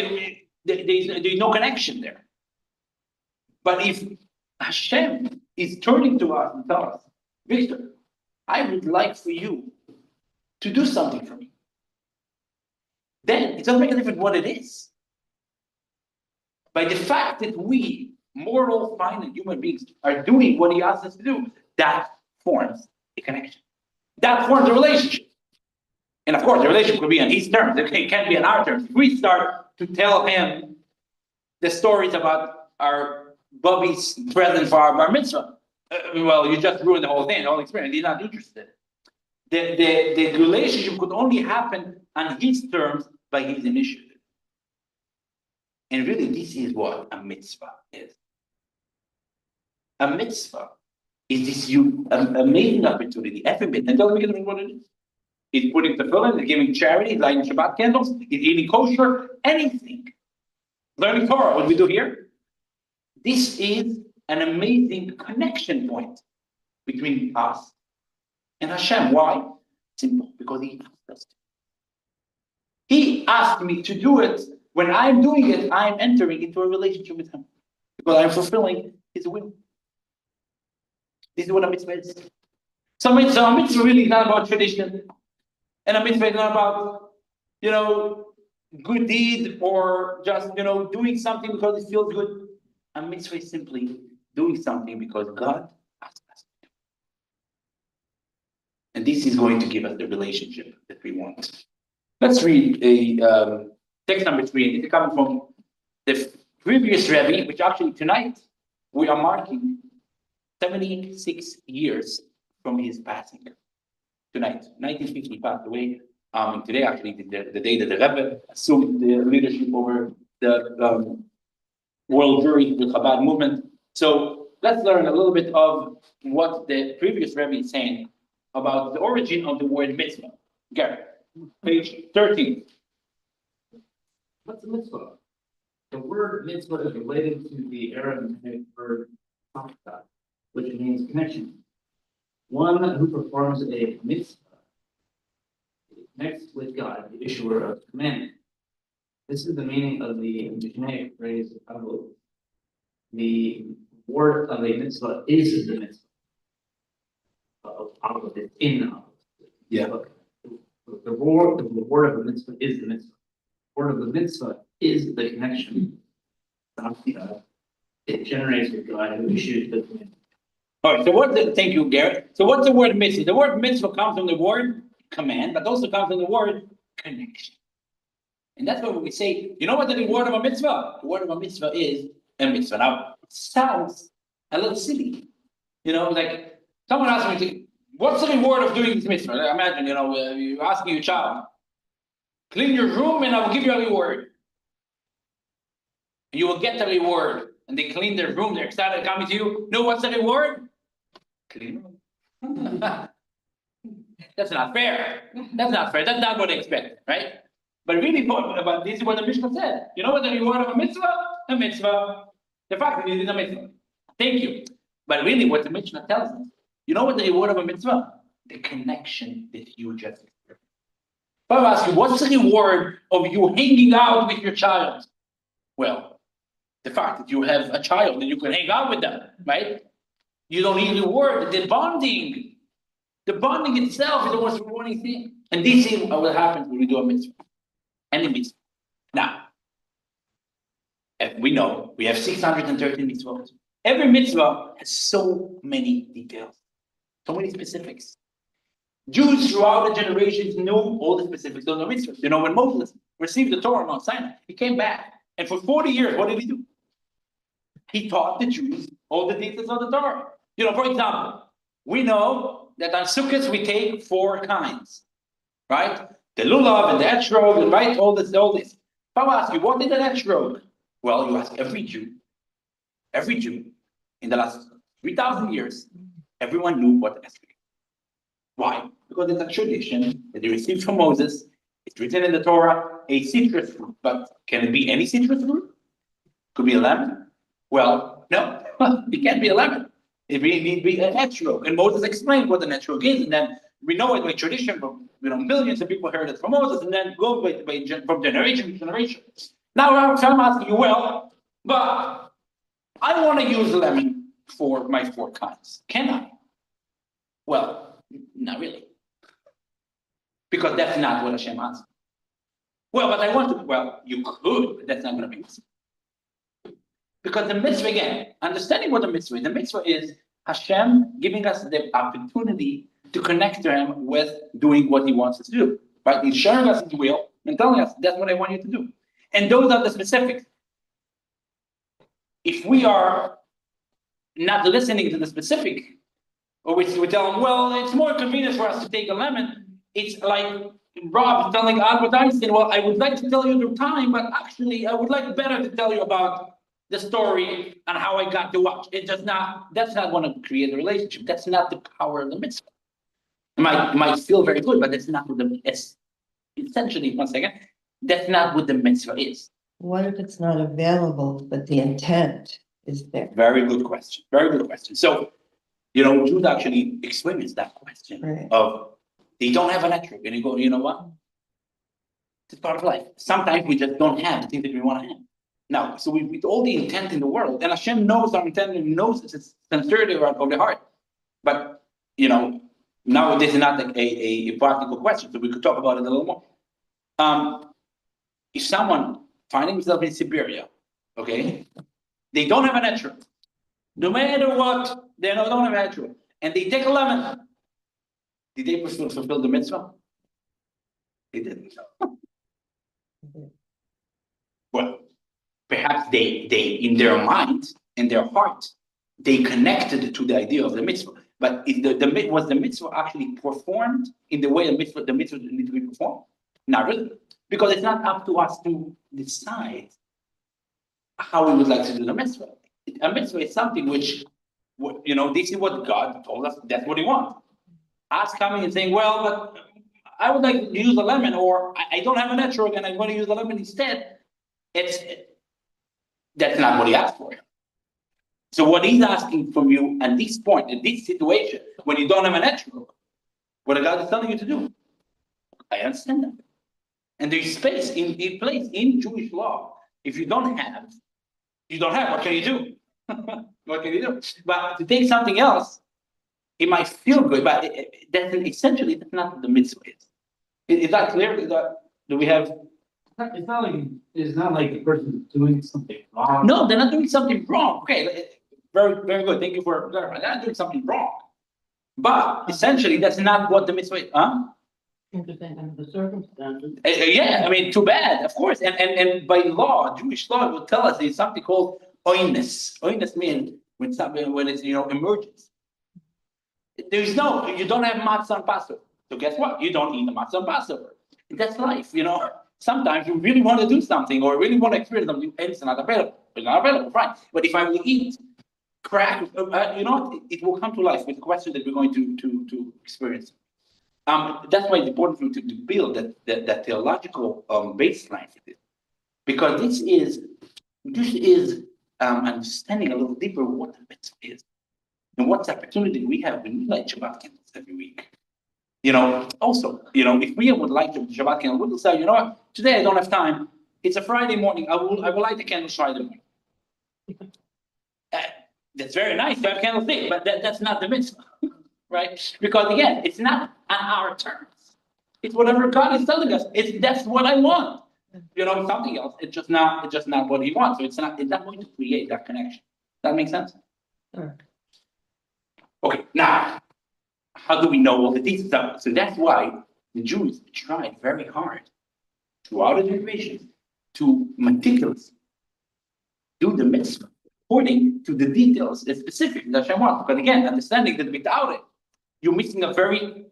There's no connection there. But if Hashem is turning to us and telling us, Victor, I would like for you to do something for me, then it doesn't make a difference what it is. By the fact that we, mortal, finite human beings, are doing what he asks us to do, that forms a connection. That forms a relationship. And of course, the relationship could be on his terms. It can't be on our terms. If we start to tell him the stories about our Bubby's present for our bar mitzvah, well, you just ruined the whole thing, the whole experience. He's not interested. The relationship could only happen on his terms by his initiative. And really, this is what a mitzvah is. A mitzvah is this amazing opportunity. Every bit, and doesn't make a difference what it is. He's putting tefillin, he's giving charity, he's lighting Shabbat candles, he's eating kosher, anything. Learning Torah, what we do here. This is an amazing connection point between us and Hashem. Why? Simple, because he asked us to. He asked me to do it. When I'm doing it, I'm entering into a relationship with him. Because I'm fulfilling his will. This is what a mitzvah is. So a mitzvah really is not about tradition. And a mitzvah is not about, you know, good deed or just, you know, doing something because it feels good. A mitzvah is simply doing something because God asked us to do. And this is going to give us the relationship that we want. Let's read a text number 3. It's coming from the previous Rebbe, which actually tonight we are marking 76 years from his passing. Tonight, 1950, he passed away. Today, actually, the day that the Rebbe assumed the leadership over the world jury, the Chabad movement. So let's learn a little bit of what the previous Rebbe is saying about the origin of the word mitzvah. Gary, page 13. What's a mitzvah? The word mitzvah is related to the Aramaic word "mitzvah," which means connection. One who performs a mitzvah connects with God, the issuer of commandment. This is the meaning of the Mishnaic phrase "avot." The word of a mitzvah is the mitzvah. Of avot is in avot. Yeah. The word of a mitzvah is the mitzvah. The word of the mitzvah is the connection. It generates with God who issues the commandment. All right, thank you, Garrett. So what's the word mitzvah? The word mitzvah comes from the word command, but also comes from the word connection. And that's what we say, you know what the word of a mitzvah? The word of a mitzvah is a mitzvah. Now, it sounds a little silly. You know, like someone asked me, what's the reward of doing this mitzvah? Like, imagine, you know, you're asking your child, clean your room and I will give you a reward. You will get the reward. and they clean their room, they're excited coming to you. No, what's the reward? Clean room. That's not fair. That's not fair. That's not what they expect, right? But really, but this is what the Mishnah said. You know what the reward of a mitzvah? A mitzvah. The fact that you did a mitzvah. Thank you. But really, what the Mishnah tells us, you know what the reward of a mitzvah? The connection that you just experienced. If I ask you, what's the reward of you hanging out with your child? Well, the fact that you have a child and you can hang out with them, right? You don't need reward, the bonding. The bonding itself is the most rewarding thing. And this is what happens when we do a mitzvah. Any mitzvah. Now, as we know, we have 613 mitzvahs. Every mitzvah has so many details, so many specifics. Jews throughout the generations knew all the specifics of the mitzvahs. You know, when Moses received the Torah on Mount Sinai, he came back. And for 40 years, what did he do? He taught the Jews all the details of the Torah. You know, for example, we know that on Sukkot we take 4 kinds, right? The lulav and the etrog, and right, all this. If I ask you, what is an etrog? Well, you ask every Jew in the last 3,000 years, everyone knew what etrog is. Why? Because it's a tradition that they received from Moses. It's written in the Torah, a citrus fruit. But can it be any citrus fruit? Could be a lemon? Well, no, it can't be a lemon. It really needs to be an etrog. And Moses explained what an etrog is, and then we know it by tradition, from millions of people heard it from Moses, and then go from generation to generation. Now I'm asking you, well, but I want to use lemon for my 4 kinds. Can I? Well, not really. Because that's not what Hashem asked. Well, but I want to. Well, you could, but that's not going to be mitzvah. Because the mitzvah, again, understanding what the mitzvah is Hashem giving us the opportunity to connect to Him with doing what He wants us to do. Right? He's showing us His will and telling us, that's what I want you to do. And those are the specifics. If we are not listening to the specific, or we tell them, well, it's more convenient for us to take a lemon, it's like Rob telling Albert Einstein, well, I would like to tell you the time, but actually I would like better to tell you about the story and how I got to watch. That's not going to create a relationship. That's not the power of the mitzvah. It might feel very good, but that's not what it's essentially, one second, that's not what the mitzvah is. What if it's not available, but the intent is there? Very good question. Very good question. So, Jude actually explains that question Right. of they don't have an etrog, and you go, you know what? It's part of life. Sometimes we just don't have the things that we want to have. Now, so with all the intent in the world, and Hashem knows our intent and knows it's sincerity of the heart. But, now this is not like a practical question, so we could talk about it a little more. If someone finding himself in Siberia, okay, they don't have an etrog. No matter what, they don't have an etrog. And they take a lemon. Did they fulfill the mitzvah? They didn't. Well, perhaps they in their mind, in their heart, they connected to the idea of the mitzvah. But was the mitzvah actually performed in the way the mitzvah needs to be performed? Not really. Because it's not up to us to decide how we would like to do the mitzvah. A mitzvah is something which, this is what God told us, that's what He wants. Us coming and saying, well, but I would like to use a lemon, or I don't have an etrog and I'm going to use the lemon instead. That's not what He asked for. So what He's asking from you at this point, in this situation, when you don't have an etrog, what God is telling you to do, I understand that. And there's space in place in Jewish law. If you don't have, what can you do? What can you do? But to take something else, it might feel good, but that's not what the mitzvah is. Is that clear? Do we have? It's not like the person doing something wrong. No, they're not doing something wrong. Okay, very, very good. Thank you for clarifying. They're not doing something wrong. But essentially, that's not what the mitzvah is. Depending on the circumstances. Yeah, I mean, too bad, of course. And by law, Jewish law will tell us there's something called oinus. Oinus means when it's emergence. You don't have matzah on Passover. So guess what? You don't eat the matzah on Passover. That's life, sometimes you really want to do something or really want to experience something and it's not available. It's not available, fine. But if I will eat crack, you know what, it will come to life with the question that we're going to experience. That's why it's important for you to build that theological baseline for this. Because this is understanding a little deeper what the mitzvah is and what opportunity we have when we light Shabbat candles every week. You know, also, you know, if we would like to Shabbat candle, we'll say, you know what, today I don't have time. It's a Friday morning. I will light the candles Friday morning. That's very nice to have candles lit, but that's not the mitzvah, right? Because again, it's not on our terms. It's whatever God is telling us. That's what I want. You know, something else. It's just not what He wants. So it's not going to create that connection. That makes sense? Sure. Okay, now, how do we know all the details? So that's why the Jews tried very hard throughout the generations to meticulously do the mitzvah according to the details, the specific that Hashem wants. Because again, understanding that without it, you're missing a very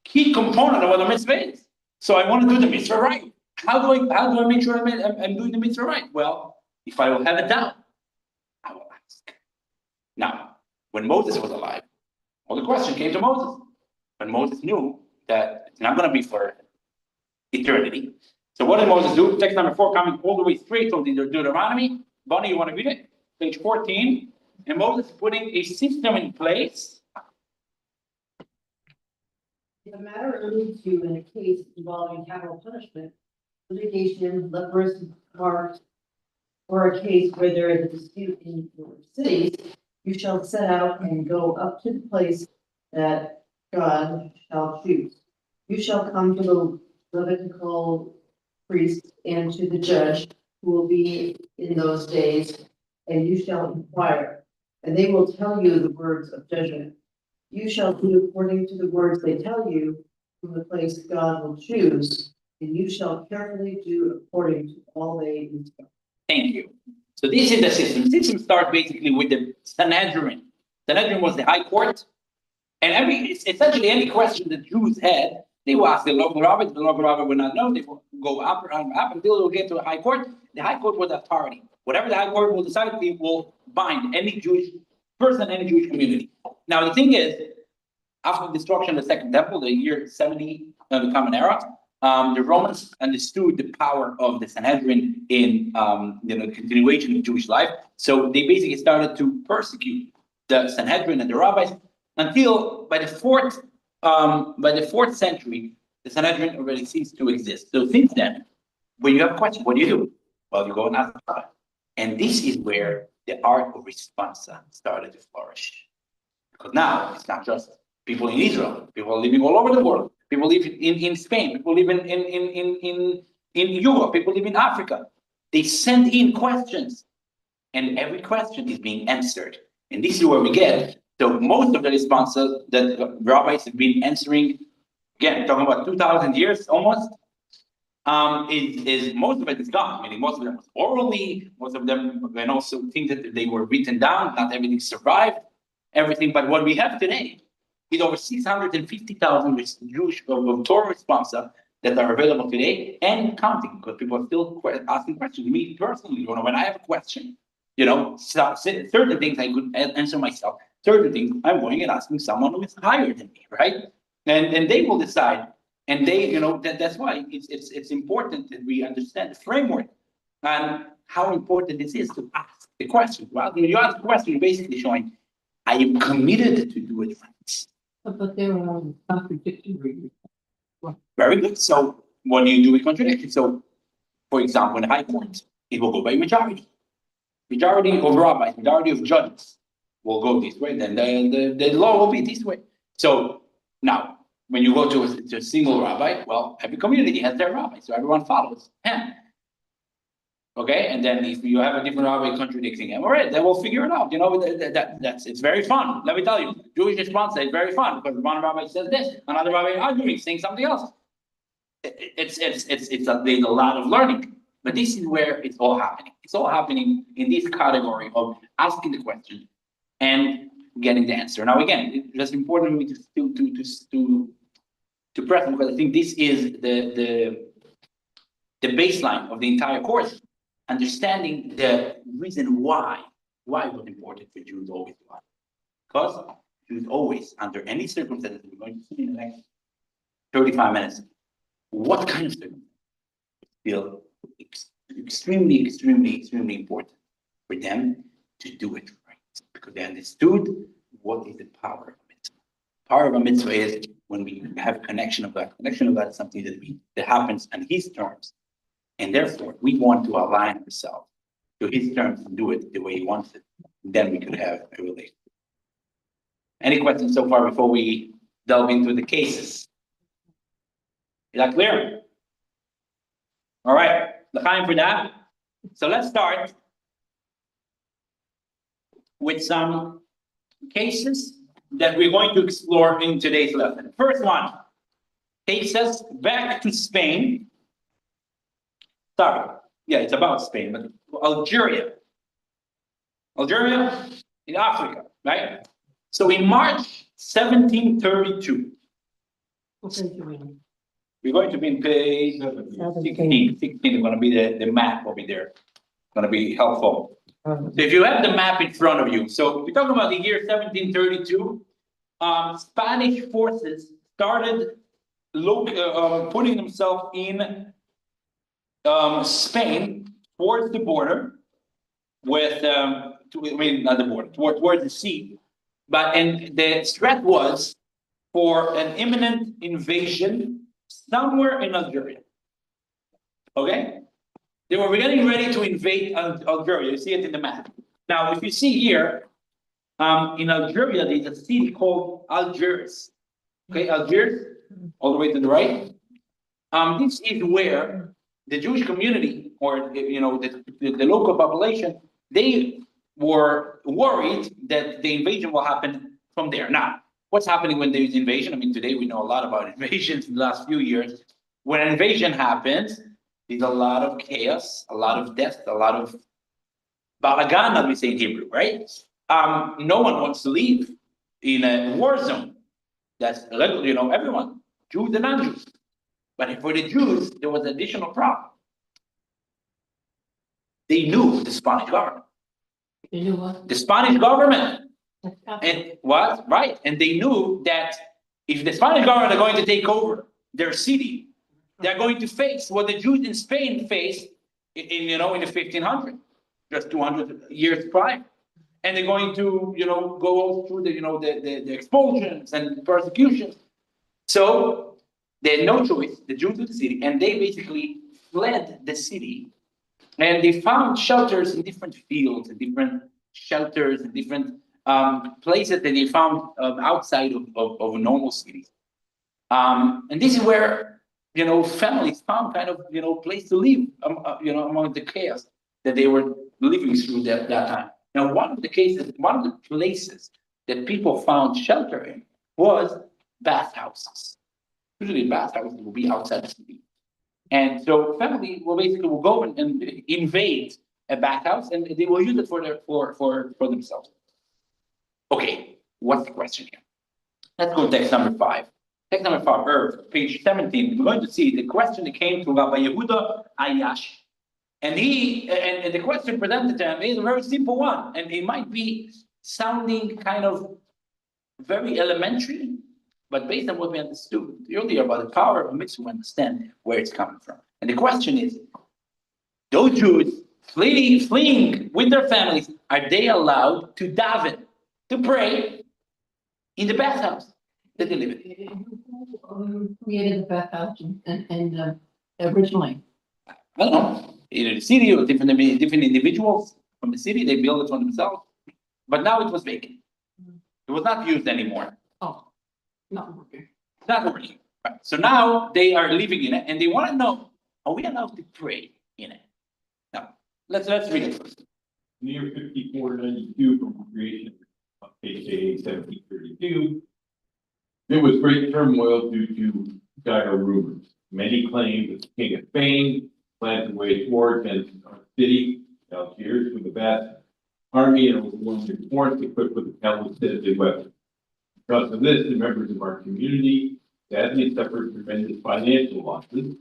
key component of what the mitzvah is. So I want to do the mitzvah right. How do I make sure I'm doing the mitzvah right? Well, if I will have a doubt, I will ask. Now, when Moses was alive, well, the question came to Moses. When Moses knew that it's not going to be for eternity. So what did Moses do? Text number 4 coming all the way straight from the Deuteronomy. Bonnie, you want to read it? Page 14. And Moses putting a system in place. If a matter alludes to in a case involving capital punishment, litigation, leprous marks, or a case where there is a dispute in your cities, you shall set out and go up to the place that God shall choose. You shall come to the Levitical priest and to the judge who will be in those days, and you shall inquire, and they will tell you the words of judgment. You shall do according to the words they tell you from the place God will choose, and you shall carefully do according to all they instruct. Thank you. So this is the system. The system starts basically with the Sanhedrin. Sanhedrin was the high court. And essentially any question the Jews had, they will ask the local rabbi. The local rabbi would not know. They will go up until they will get to the high court. The high court was the authority. Whatever the high court will decide, it will bind any Jewish person, any Jewish community. Now the thing is, after the destruction of the Second Temple, the year 70 of the Common Era, the Romans understood the power of the Sanhedrin in the continuation of Jewish life. So they basically started to persecute the Sanhedrin and the rabbis until by the fourth century, the Sanhedrin already ceased to exist. So since then, when you have a question, what do? Well, you go and ask the rabbi. And this is where the art of responsa started to flourish. Because now it's not just people in Israel, people living all over the world. People live in Spain, people live in Europe, people live in Africa. They send in questions, and every question is being answered. And this is where we get. So most of the responses that rabbis have been answering, again, talking about 2,000 years almost, is most of it is gone. Meaning most of them was orally, most of them, and also things that they were written down, not everything survived, everything. But what we have today is over 650,000 Jewish Torah responsa that are available today and counting, because people are still asking questions. Me personally, when I have a question, certain things I could answer myself. Certain things I'm going and asking someone who is higher than me, right? And they will decide. And they, that's why it's important that we understand the framework and how important this is to ask the question. Well, when you ask the question, you're basically showing, I am committed to do it right. But there are contradictory. Very good. So what do you do with contradiction? So, for example, in the high court, it will go by majority. Majority of rabbis, majority of judges will go this way, then the law will be this way. So now, when you go to a single rabbi, well, every community has their rabbi, so everyone follows him. Okay, and then if you have a different rabbi contradicting him, all right, then we'll figure it out. It's very fun. Let me tell you, Jewish response is very fun because one rabbi says this, another rabbi arguing, saying something else. There's a lot of learning, but this is where it's all happening. It's all happening in this category of asking the question and getting the answer. Now, again, it's just important for me to press, because I think this is the baseline of the entire course, understanding the reason why it was important for Jews always to lie. Because Jews always, under any circumstances, we're going to see in the next 35 minutes, what kind of circumstances feel extremely important for them to do it right, because they understood what is the power of a mitzvah. Power of a mitzvah is when we have connection of God. Connection of God is something that happens on His terms, and therefore we want to align ourselves to His terms and do it the way He wants it. Then we could have a relationship. Any questions so far before we delve into the cases? Is that clear? All right, l'chaim for that. So let's start with some cases that we're going to explore in today's lesson. First one takes us back to Spain. Sorry, yeah, it's about Spain, but Algeria. Algeria in Africa, right? So in March 1732, we're going to be in page 16. 16 is going to be the map over there. Going to be helpful. So if you have the map in front of you, so we're talking about the year 1732. Spanish forces started putting themselves in Spain towards the border with, not the border, towards the sea. And the threat was for an imminent invasion somewhere in Algeria. Okay? They were getting ready to invade Algeria. You see it in the map. Now, if you see here, in Algeria, there's a city called Algiers. Okay, Algiers, all the way to the right. This is where the Jewish community, or the local population, they were worried that the invasion will happen from there. Now, what's happening when there is invasion? I mean, today we know a lot about invasions in the last few years. When an invasion happens, there's a lot of chaos, a lot of death, a lot of balagan, as we say in Hebrew, right? No one wants to live in a war zone. That's everyone, Jews and non-Jews. But for the Jews, there was an additional problem. They knew the Spanish government. You knew what? The Spanish government. And what? Right. And they knew that if the Spanish government are going to take over their city, they're going to face what the Jews in Spain faced in the 1500s, just 200 years prior. And they're going to, go through the expulsions and persecutions. So they had no choice, the Jews of the city, and they basically fled the city. And they found shelters in different fields, and different shelters, and different places that they found outside of normal cities. And this is where, families found kind of, place to live, among the chaos that they were living through that time. Now, one of the places that people found shelter in was bathhouses. Usually bathhouses will be outside the city. And so family will go and invade a bathhouse, and they will use it for themselves. Okay, what's the question here? Let's go to text number 5. Text number 5, page 17. We're going to see the question that came to Rabbi Yehuda Ayash. And the question presented to him is a very simple one, and it might be sounding kind of very elementary, but based on what we understood earlier about the power of a mitzvah, we understand where it's coming from. And the question is, those Jews fleeing with their families, are they allowed to daven, to pray in the bathhouse that they live in? Who created the bathhouse and originally? I don't know, either the city or different individuals from the city, they built it for themselves. But now it was vacant. It was not used anymore. Oh, not working. Not working. Right. So now they are living in it, and they want to know: are we allowed to pray in it? Now, let's read it first. Near 5492 from creation of page 1732. There was great turmoil due to dire rumors. Many claimed that the king of Spain planned to wage war against our city, Algiers, with a vast army and overwhelming force equipped with countless deadly weapons. Because of this, the members of our community sadly suffered tremendous financial losses.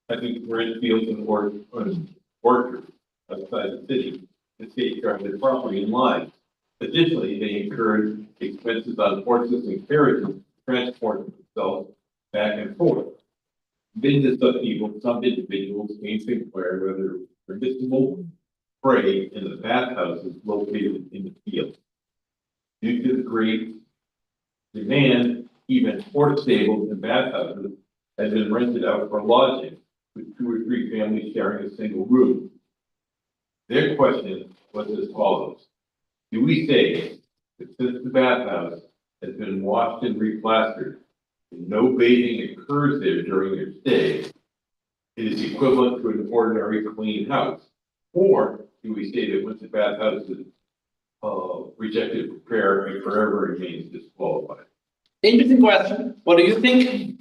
I think we're in fields and orchards outside the city to safeguard their property and lives. Additionally, they incurred expenses on horses and carriages to transport themselves back and forth. Business upheaval, some individuals came to inquire whether it was permissible to pray in the bathhouses located in the field. Due to the great demand, even horse stables and bathhouses had been rented out for lodging, with 2 or 3 families sharing a single room. Their question was as follows: do we say that since the bathhouse has been washed and replastered, and no bathing occurs there during their stay, it is equivalent to an ordinary clean house? Or do we say that once the bathhouse is rejected for prayer, it forever remains disqualified? Interesting question. What do you think?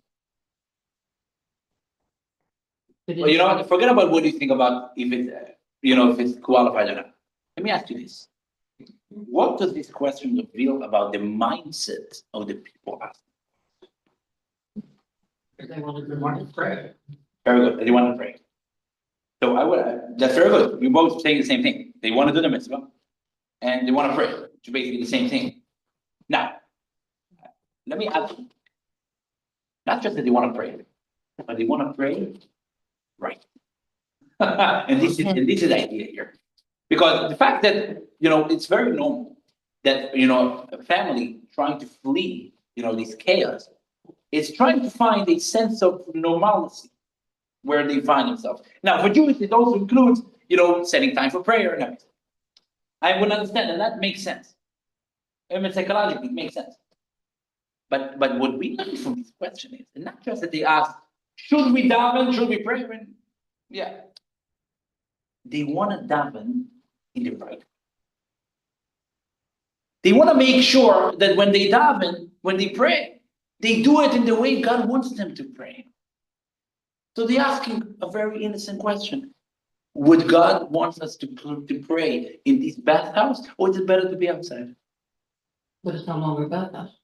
Well, you know what? Forget about what you think about if it's, if it's qualified or not. Let me ask you this. What does this question reveal about the mindset of the people asking? They want to pray. Very good. They want to pray. So that's very good. You're both saying the same thing. They want to do the mitzvah and they want to pray, which is basically the same thing. Now, let me ask you, not just that they want to pray, but they want to pray right. and this is the idea here. Because the fact that, it's very normal that, a family trying to flee, this chaos is trying to find a sense of normalcy where they find themselves. Now, for Jews, it also includes, setting time for prayer and everything. I would understand, and that makes sense. Even psychologically, it makes sense. But what we learn from this question is, and not just that they ask, should we daven, should we pray? Yeah. They want to daven in the right way. They want to make sure that when they daven, when they pray, they do it in the way God wants them to pray. So they're asking a very innocent question. Would God want us to pray in this bathhouse, or is it better to be outside? But it's no longer a bathhouse.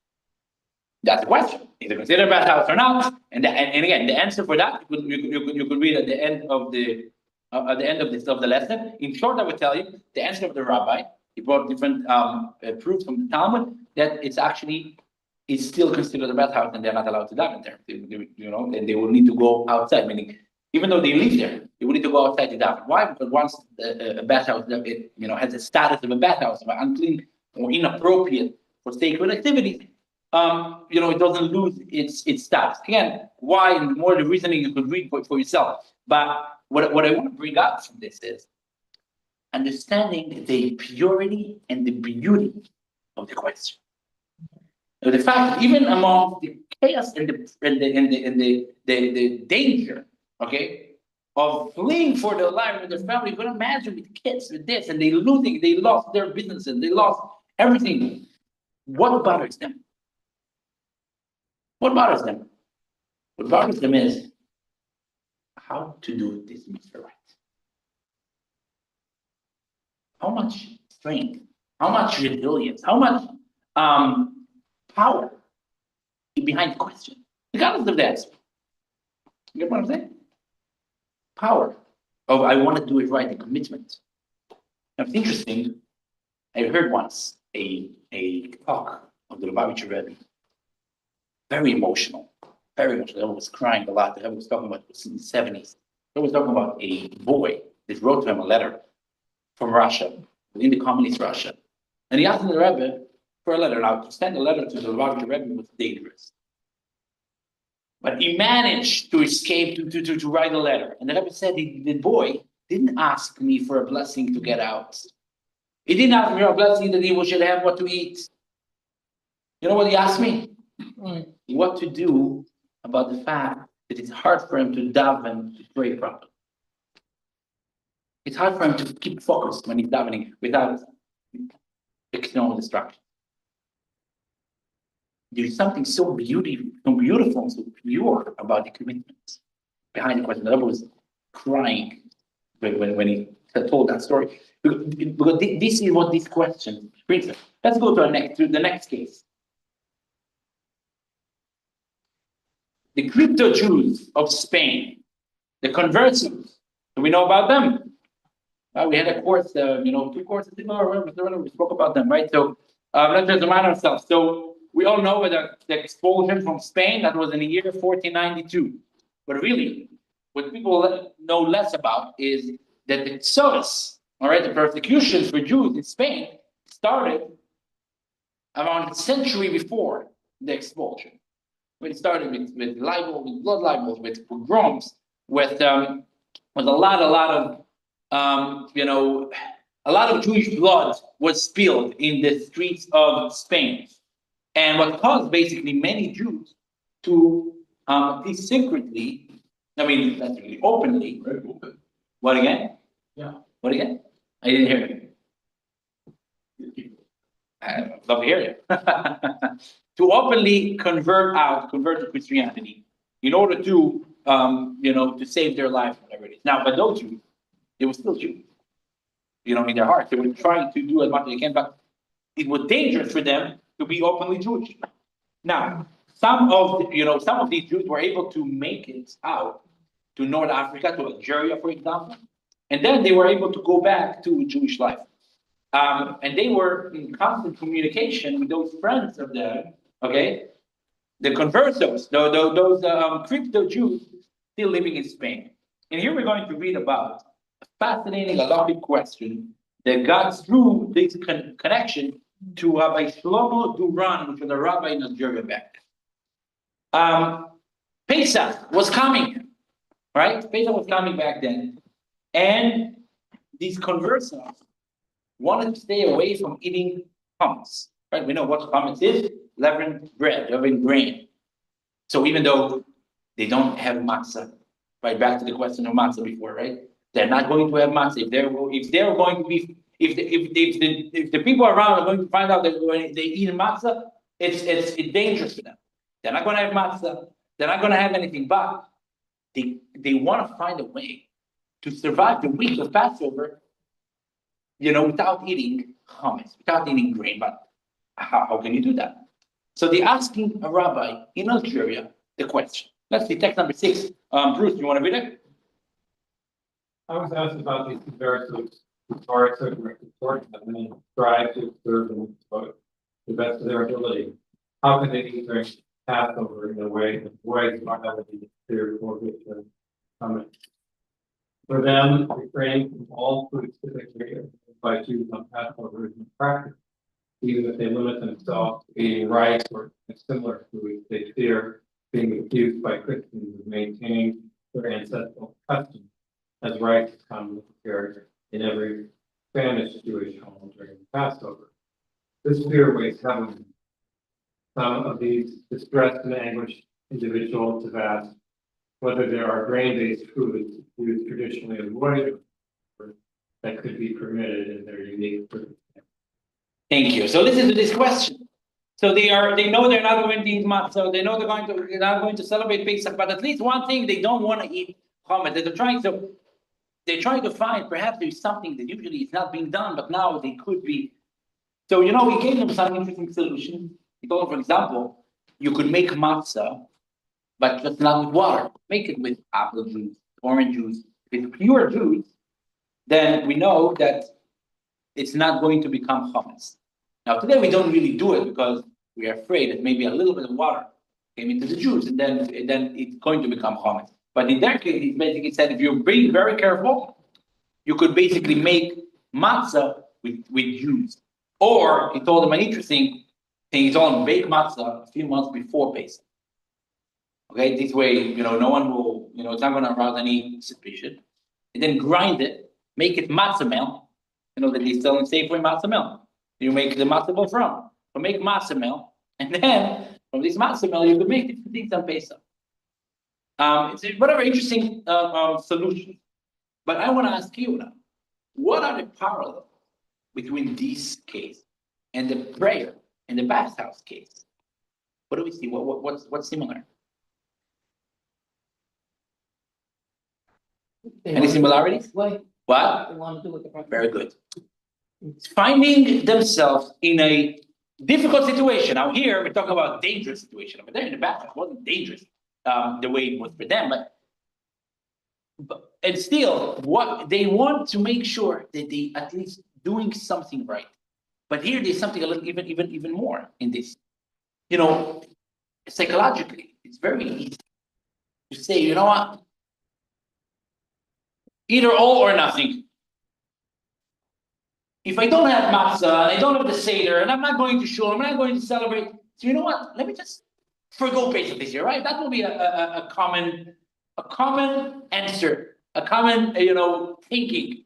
That's the question. Is it considered a bathhouse or not? And again, the answer for that you could read at the end of the lesson. In short, I would tell you the answer of the rabbi. He brought different proofs from the Talmud that it's still considered a bathhouse, and they're not allowed to daven there. And they will need to go outside. Meaning, even though they live there, they will need to go outside to daven. Why? Because once a bathhouse, has the status of a bathhouse, unclean or inappropriate for sacred activities, it doesn't lose its status. Again, why and more the reasoning you could read for yourself. But what I want to bring up from this is understanding the purity and the beauty of the question. The fact that even among the chaos and the danger, of fleeing for their life with their family, you can imagine with kids with this, and they lost their businesses, they lost everything. What bothers them? What bothers them? What bothers them is how to do this mitzvah right. How much strength, how much resilience, how much power behind the question, regardless of the answer. You get what I'm saying? Power of I want to do it right, the commitment. Now, it's interesting. I heard once a talk of the Lubavitcher Rebbe. Very emotional. The Rebbe was crying a lot. The Rebbe was talking about this in the 70s. The Rebbe was talking about a boy that wrote to him a letter from Russia, in the communist Russia. And he asked the Rebbe for a letter. Now, to send a letter to the Lubavitcher Rebbe was dangerous. But he managed to escape to write a letter. And the Rebbe said, the boy didn't ask me for a blessing to get out. He didn't ask me for a blessing that he should have what to eat. You know what he asked me? What to do about the fact that it's hard for him to daven, to pray properly. It's hard for him to keep focused when he's davening without external distraction. There's something so beautiful, so pure about the commitment behind the question. The Rebbe was crying when he told that story. Because this is what this question brings us. Let's go to the next case. The crypto Jews of Spain The conversos, do we know about them? We had a course, 2 courses ago, or whatever, we spoke about them, right? So, let's just remind ourselves. So we all know the expulsion from Spain, that was in the year 1492. But really, what people know less about is that the Exodus, all right, the persecutions for Jews in Spain started around a century before the expulsion. It started with libel, with blood libels, with pogroms, with a lot of Jewish blood was spilled in the streets of Spain, and what caused basically many Jews to at least secretly, I mean, not really openly. What again? Yeah. What again? I didn't hear you. I'd love to hear you. To openly convert to Christianity in order to, to save their life, whatever it is. Now, but those Jews, they were still Jews. In their heart, they were trying to do as much as they can, but it was dangerous for them to be openly Jewish. Now, some of these Jews were able to make it out to North Africa, to Algeria, for example, and then they were able to go back to Jewish life. And they were in constant communication with those friends of theirs, okay? The conversos, those crypto Jews still living in Spain. And here we're going to read about a fascinating Halachic question that got through this connection to Rabbi Shlomo Duran, which was a rabbi in Algeria back then. Pesach was coming, right? Pesach was coming back then. And these conversos wanted to stay away from eating hummus, right? We know what hummus is, leavened bread, leavened grain. So even though they don't have matzah, right? Back to the question of matzah before, right? They're not going to have matzah. If the people around are going to find out that when they eat matzah, it's dangerous for them. They're not going to have matzah. They're not going to have anything, but they want to find a way to survive the week of Passover, without eating hummus, without eating grain. But how can you do that? So they're asking a rabbi in Algeria the question. Let's see, text number 6. Bruce, you want to read it? I was asked about these conversos who are so important that many strive to observe them to the best of their ability. How can they eat during Passover in a way that avoids morality, fear, prohibition, coming? For them, refraining from all food typically by Jews on Passover is in practice. Even if they limit themselves to eating rice or similar foods, they fear being accused by Christians of maintaining their ancestral customs, as rice is commonly prepared in every Spanish Jewish home during Passover. This fear weighs heavily. Some of these distressed and anguished individuals have asked whether there are grain-based foods used traditionally avoided that could be permitted in their unique circumstances. Thank you. So listen to this question. So they know they're not going to eat matzah. They know they're not going to celebrate Pesach, but at least one thing, they don't want to eat hummus. They're trying to find, perhaps there's something that usually is not being done, but now they could be. So, we gave them some interesting solutions. We told them, for example, you could make matzah, but just not with water. Make it with apple juice, orange juice. If it's pure juice, then we know that it's not going to become hummus. Now, today we don't really do it because we are afraid that maybe a little bit of water came into the juice and then it's going to become hummus. But in that case, he basically said, if you're being very careful, you could basically make matzah with juice. Or he told them an interesting thing. He told them bake matzah a few months before Pesach. Okay, this way, no one will, it's not going to arouse any suspicion. And then grind it, make it matzah meal. That they sell in Safeway matzah meal. You make the matzah meal from. So make matzah meal, and then from this matzah meal, you could make different things on Pesach. It's whatever interesting solution. But I want to ask you now, what are the parallels between this case and the prayer and the bathhouse case? What do we see? What's similar? Any similarities? What? They want to do with the. Very good. Finding themselves in a difficult situation. Now here we're talking about dangerous situation. But there in the bathhouse, it wasn't dangerous the way it was for them. But And still, what they want to make sure that they at least doing something right. But here there's something a little even more in this. You know, psychologically, it's very easy to say, you know what? Either all or nothing. If I don't have matzah, I don't have the seder, and I'm not going to shul, I'm not going to celebrate. So you know what? Let me just forgo Pesach this year, right? That will be a common answer, a common thinking.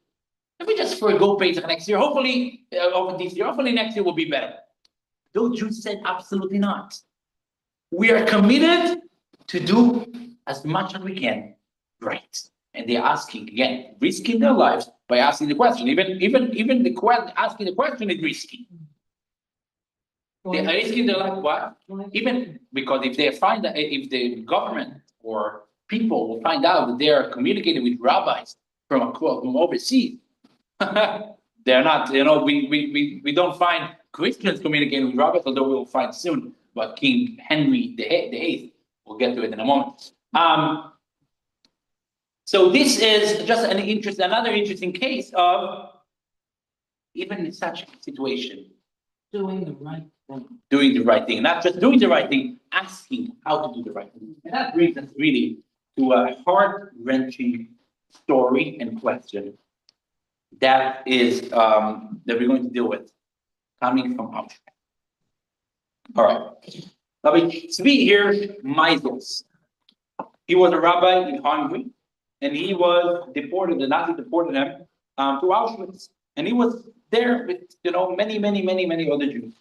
Let me just forgo Pesach next year. Hopefully, over this year, hopefully next year will be better. Those Jews said absolutely not. We are committed to do as much as we can right. And they're asking again, risking their lives by asking the question. Even the question asking the question is risky. They are risking their life. What? Even because if they find that if the government or people will find out that they are communicating with rabbis from overseas, they're not. We don't find Christians communicating with rabbis, although we'll find soon. But King Henry the VIII, we'll get to it in a moment. So this is just another interesting case of even in such a situation, doing the right thing, not just doing the right thing, asking how to do the right thing. And that brings us really to a heart-wrenching story and question that is that we're going to deal with, coming from Auschwitz. All right, Rabbi Tzvi Hirsch Meisels. He was a rabbi in Hungary, and he was deported. The Nazis deported him to Auschwitz, and he was there with many other Jews.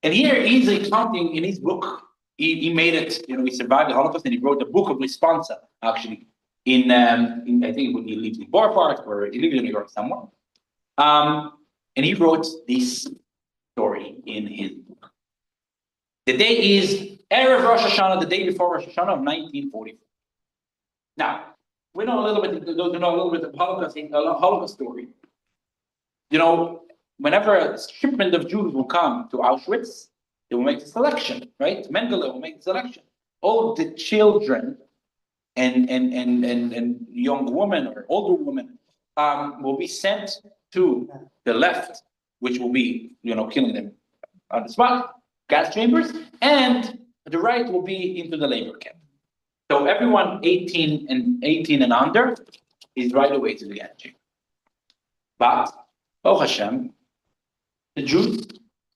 And here he's recounting in his book. He made it. He survived the Holocaust, and he wrote the book of Responsa. Actually, in I think he lives in Borough Park or he lives in New York somewhere. And he wrote this story in his book. The day is Erev Rosh Hashanah, the day before Rosh Hashanah of 1944. Now, we know a little bit of Holocaust story. Whenever a shipment of Jews will come to Auschwitz, they will make a selection, right? Mengele will make a selection. All the children and young women or older women will be sent to the left, which will be, killing them on the spot, gas chambers, and the right will be into the labor camp. So everyone 18 and under is right away to the gas chamber. But, oh Hashem, the Jews,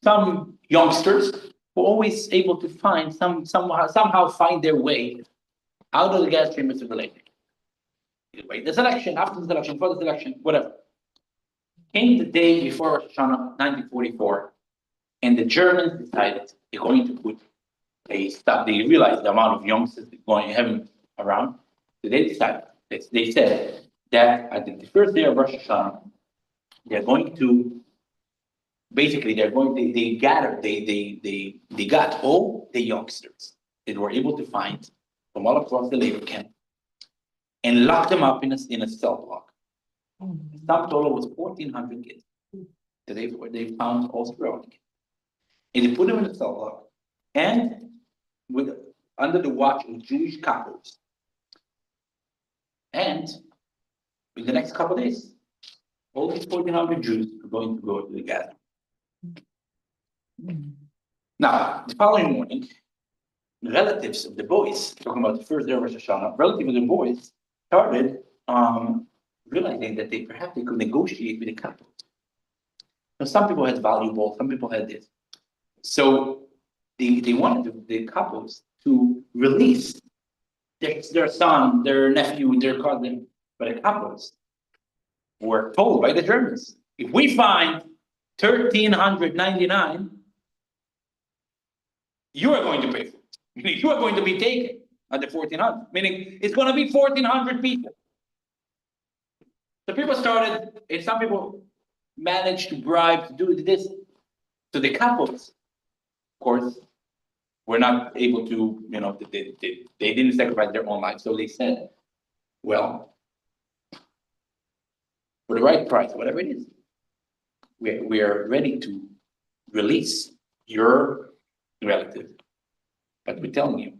some youngsters were always able to find somehow find their way out of the gas chamber to the labor camp. Either way, the selection, after the selection, for the selection, whatever. Came the day before Rosh Hashanah, 1944, and the Germans decided they're going to put a stop. They realized the amount of youngsters having around. So they decided, they said that at the first day of Rosh Hashanah, they're going to, basically they got all the youngsters that were able to find from all across the labor camp and locked them up in a cell block. The sum total was 1,400 kids that they found all throughout the camp. And they put them in a cell block and under the watch of Jewish couples. And in the next couple of days, all these 1,400 Jews are going to go to the gathering. Now, the following morning, relatives of the boys, talking about the first day of Rosh Hashanah, relatives of the boys started realizing that they could negotiate with the couple. Now, some people had valuables, some people had this. So they wanted the couples to release their son, their nephew, their cousin, but the couples were told by the Germans, if we find 1,399, you are going to pay for it. Meaning you are going to be taken at the 1,400. Meaning it's going to be 1,400 people. So people started, and some people managed to bribe to do this. So the couples, of course, were not able to, they didn't sacrifice their own lives. So they said, well, for the right price, whatever it is, we are ready to release your relative. But we're telling you,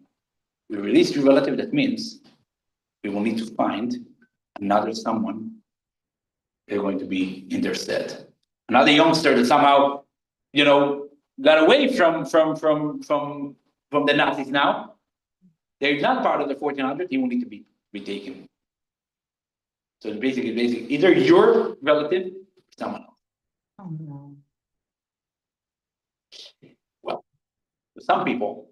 we release your relative, that means we will need to find another someone they're going to be in their stead. Another youngster that somehow, got away from the Nazis now. They're not part of the 1400, he will need to be retaken. So it's basically, either your relative or someone else. Oh, no. Well, some people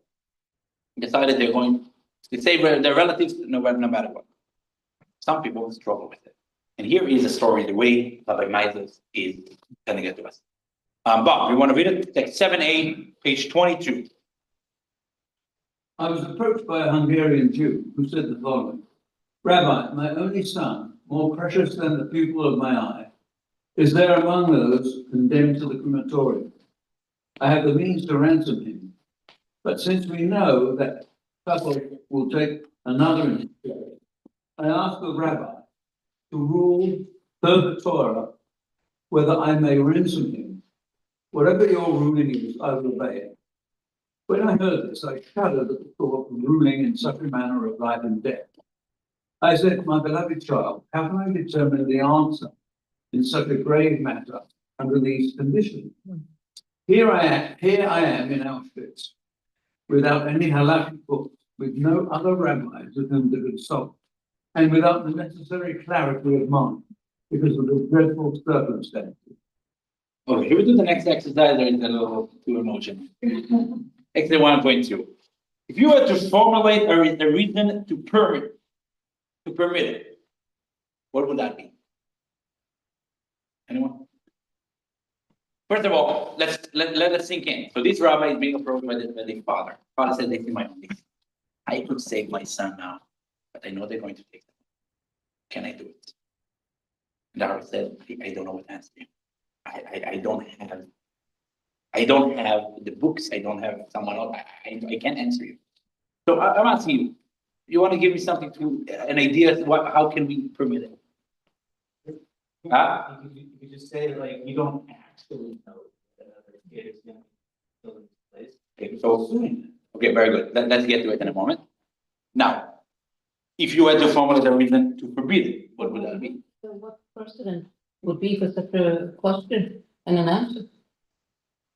decided they're going to save their relatives no matter what. Some people struggle with it. And here is a story, the way Rabbi Moses is telling it to us. Bob, you want to read it? Text 7a, page 22. I was approached by a Hungarian Jew who said the following: Rabbi, my only son, more precious than the pupil of my eye, is there among those condemned to the crematorium. I have the means to ransom him, but since we know that couple will take another initiative, I ask the rabbi to rule per the Torah whether I may ransom him. Whatever your ruling is, I will obey it. When I heard this, I shuddered at the thought of ruling in such a manner of life and death. I said, my beloved child, how can I determine the answer in such a grave matter under these conditions? Here I am in Auschwitz, without any halakhic books, with no other rabbis with whom to consult, and without the necessary clarity of mind because of the dreadful circumstances. Okay, here we do the next exercise. There is a little too emotional. Exercise 1.2. If you were to formulate a reason to permit it, what would that be? Anyone? First of all, let us sink in. So this rabbi is being approached by the father. Father said, "This is my only son. I could save my son now, but I know they're going to take him. Can I do it?" And the rabbi said, "I don't know what to answer you. I don't have the books. I don't have someone else. I can't answer you. So I'm asking you. You want to give me something an idea? How can we permit it? Huh? You could just say like, you don't actually know that another kid is gonna be killed in this place. Okay, so very good. Let's get to it in a moment. Now, if you had to formulate a reason to forbid it, what would that be? So what precedent would be for such a question and an answer?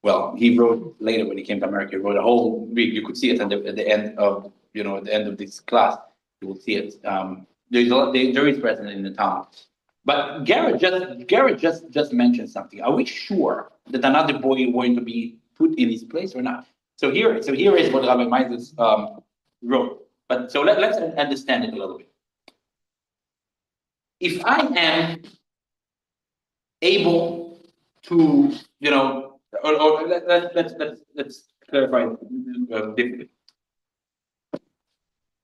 Well, he wrote later when he came to America. He wrote a whole week. You could see it at the end of at the end of this class. You will see it. There is precedent in the Talmud. But Garrett just mentioned something. Are we sure that another boy is going to be put in his place or not? So here is what Rabbi Moses wrote. But so let's understand it a little bit. If I am able to, or let's clarify differently.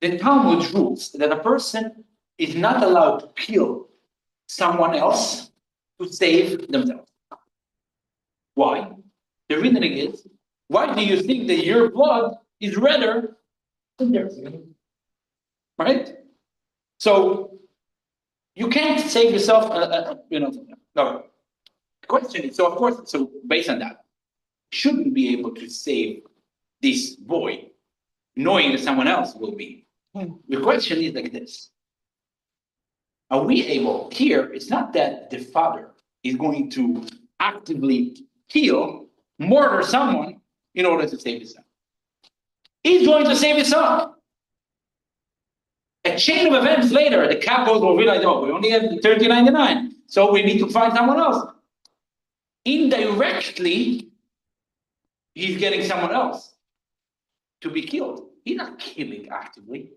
The Talmud rules that a person is not allowed to kill someone else to save themselves. Why? The reasoning is, why do you think that your blood is redder than theirs? Right? So you can't save yourself. No. The question is, of course, based on that, should we be able to save this boy, knowing that someone else will be? The question is like this. Are we able, here, it's not that the father is going to actively murder someone in order to save his son. He's going to save his son. A chain of events later, the capos will realize, oh, we only have 1399, so we need to find someone else. Indirectly, he's getting someone else to be killed. He's not killing actively.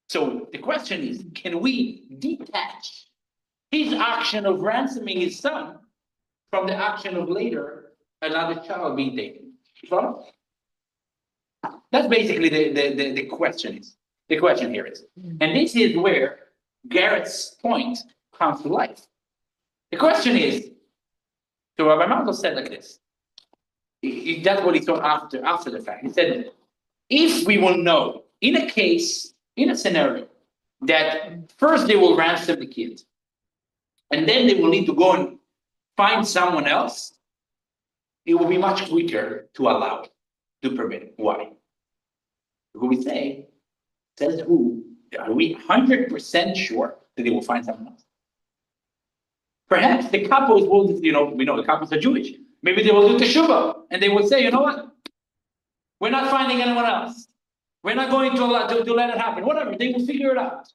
So the question is, can we detach his action of ransoming his son from the action of later another child being taken? So that's basically the question is. The question here is, and this is where Garrett's point comes to life. The question is, so Rabbi Moses said like this. That's what he thought after the fact. He said, if we will know in a case, in a scenario, that first they will ransom the kid, and then they will need to go and find someone else, it will be much quicker to allow it, to permit it. Why? Who we say, says who, Are we 100% sure that they will find someone else? Perhaps the couples will, we know the couples are Jewish. Maybe they will do teshuvah and they will say, you know what? We're not finding anyone else. We're not going to let it happen. Whatever, they will figure it out.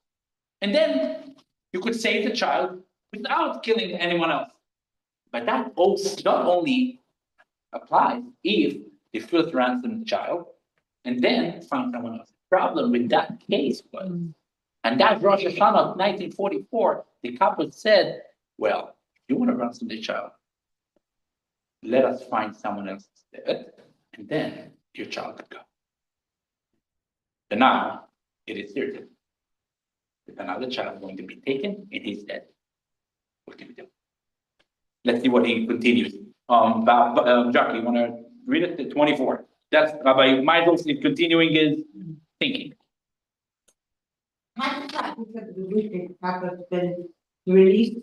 And then you could save the child without killing anyone else. But that also not only applies if they first ransom the child and then find someone else. The problem with that case was, and that Rosh Hashanah of 1944, the couple said, well, if you want to ransom the child, let us find someone else instead, and then your child could go. But now it is certain that another child is going to be taken and he's dead. What can we do? Let's see what he continues. Jackie, you want to read it to 24? That's Rabbi Meisels is continuing his thinking. Had the practice of the wicked couple been to release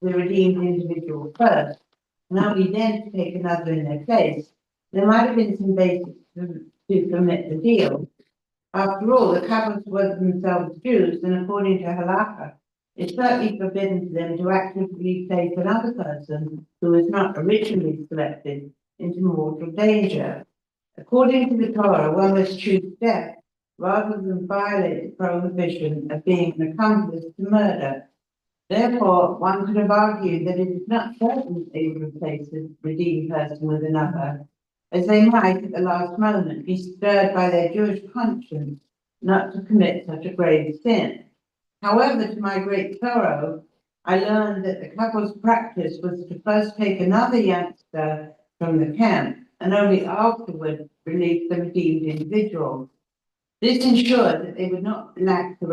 the redeemed individual first, and only then to take another in their place, there might have been some basis to commit the deal. After all, the couples were themselves Jews, and according to Halakha, it's certainly forbidden to them to actively place another person who was not originally selected into mortal danger. According to the Torah, one must choose death rather than violate the prohibition of being an accomplice to murder. Therefore, one could have argued that it is not certain that they would replace the redeemed person with another, as they might at the last moment be stirred by their Jewish conscience not to commit such a grave sin. However, to my great sorrow, I learned that the couple's practice was to first take another youngster from the camp and only afterward release the redeemed individual. This ensured that they would not lack the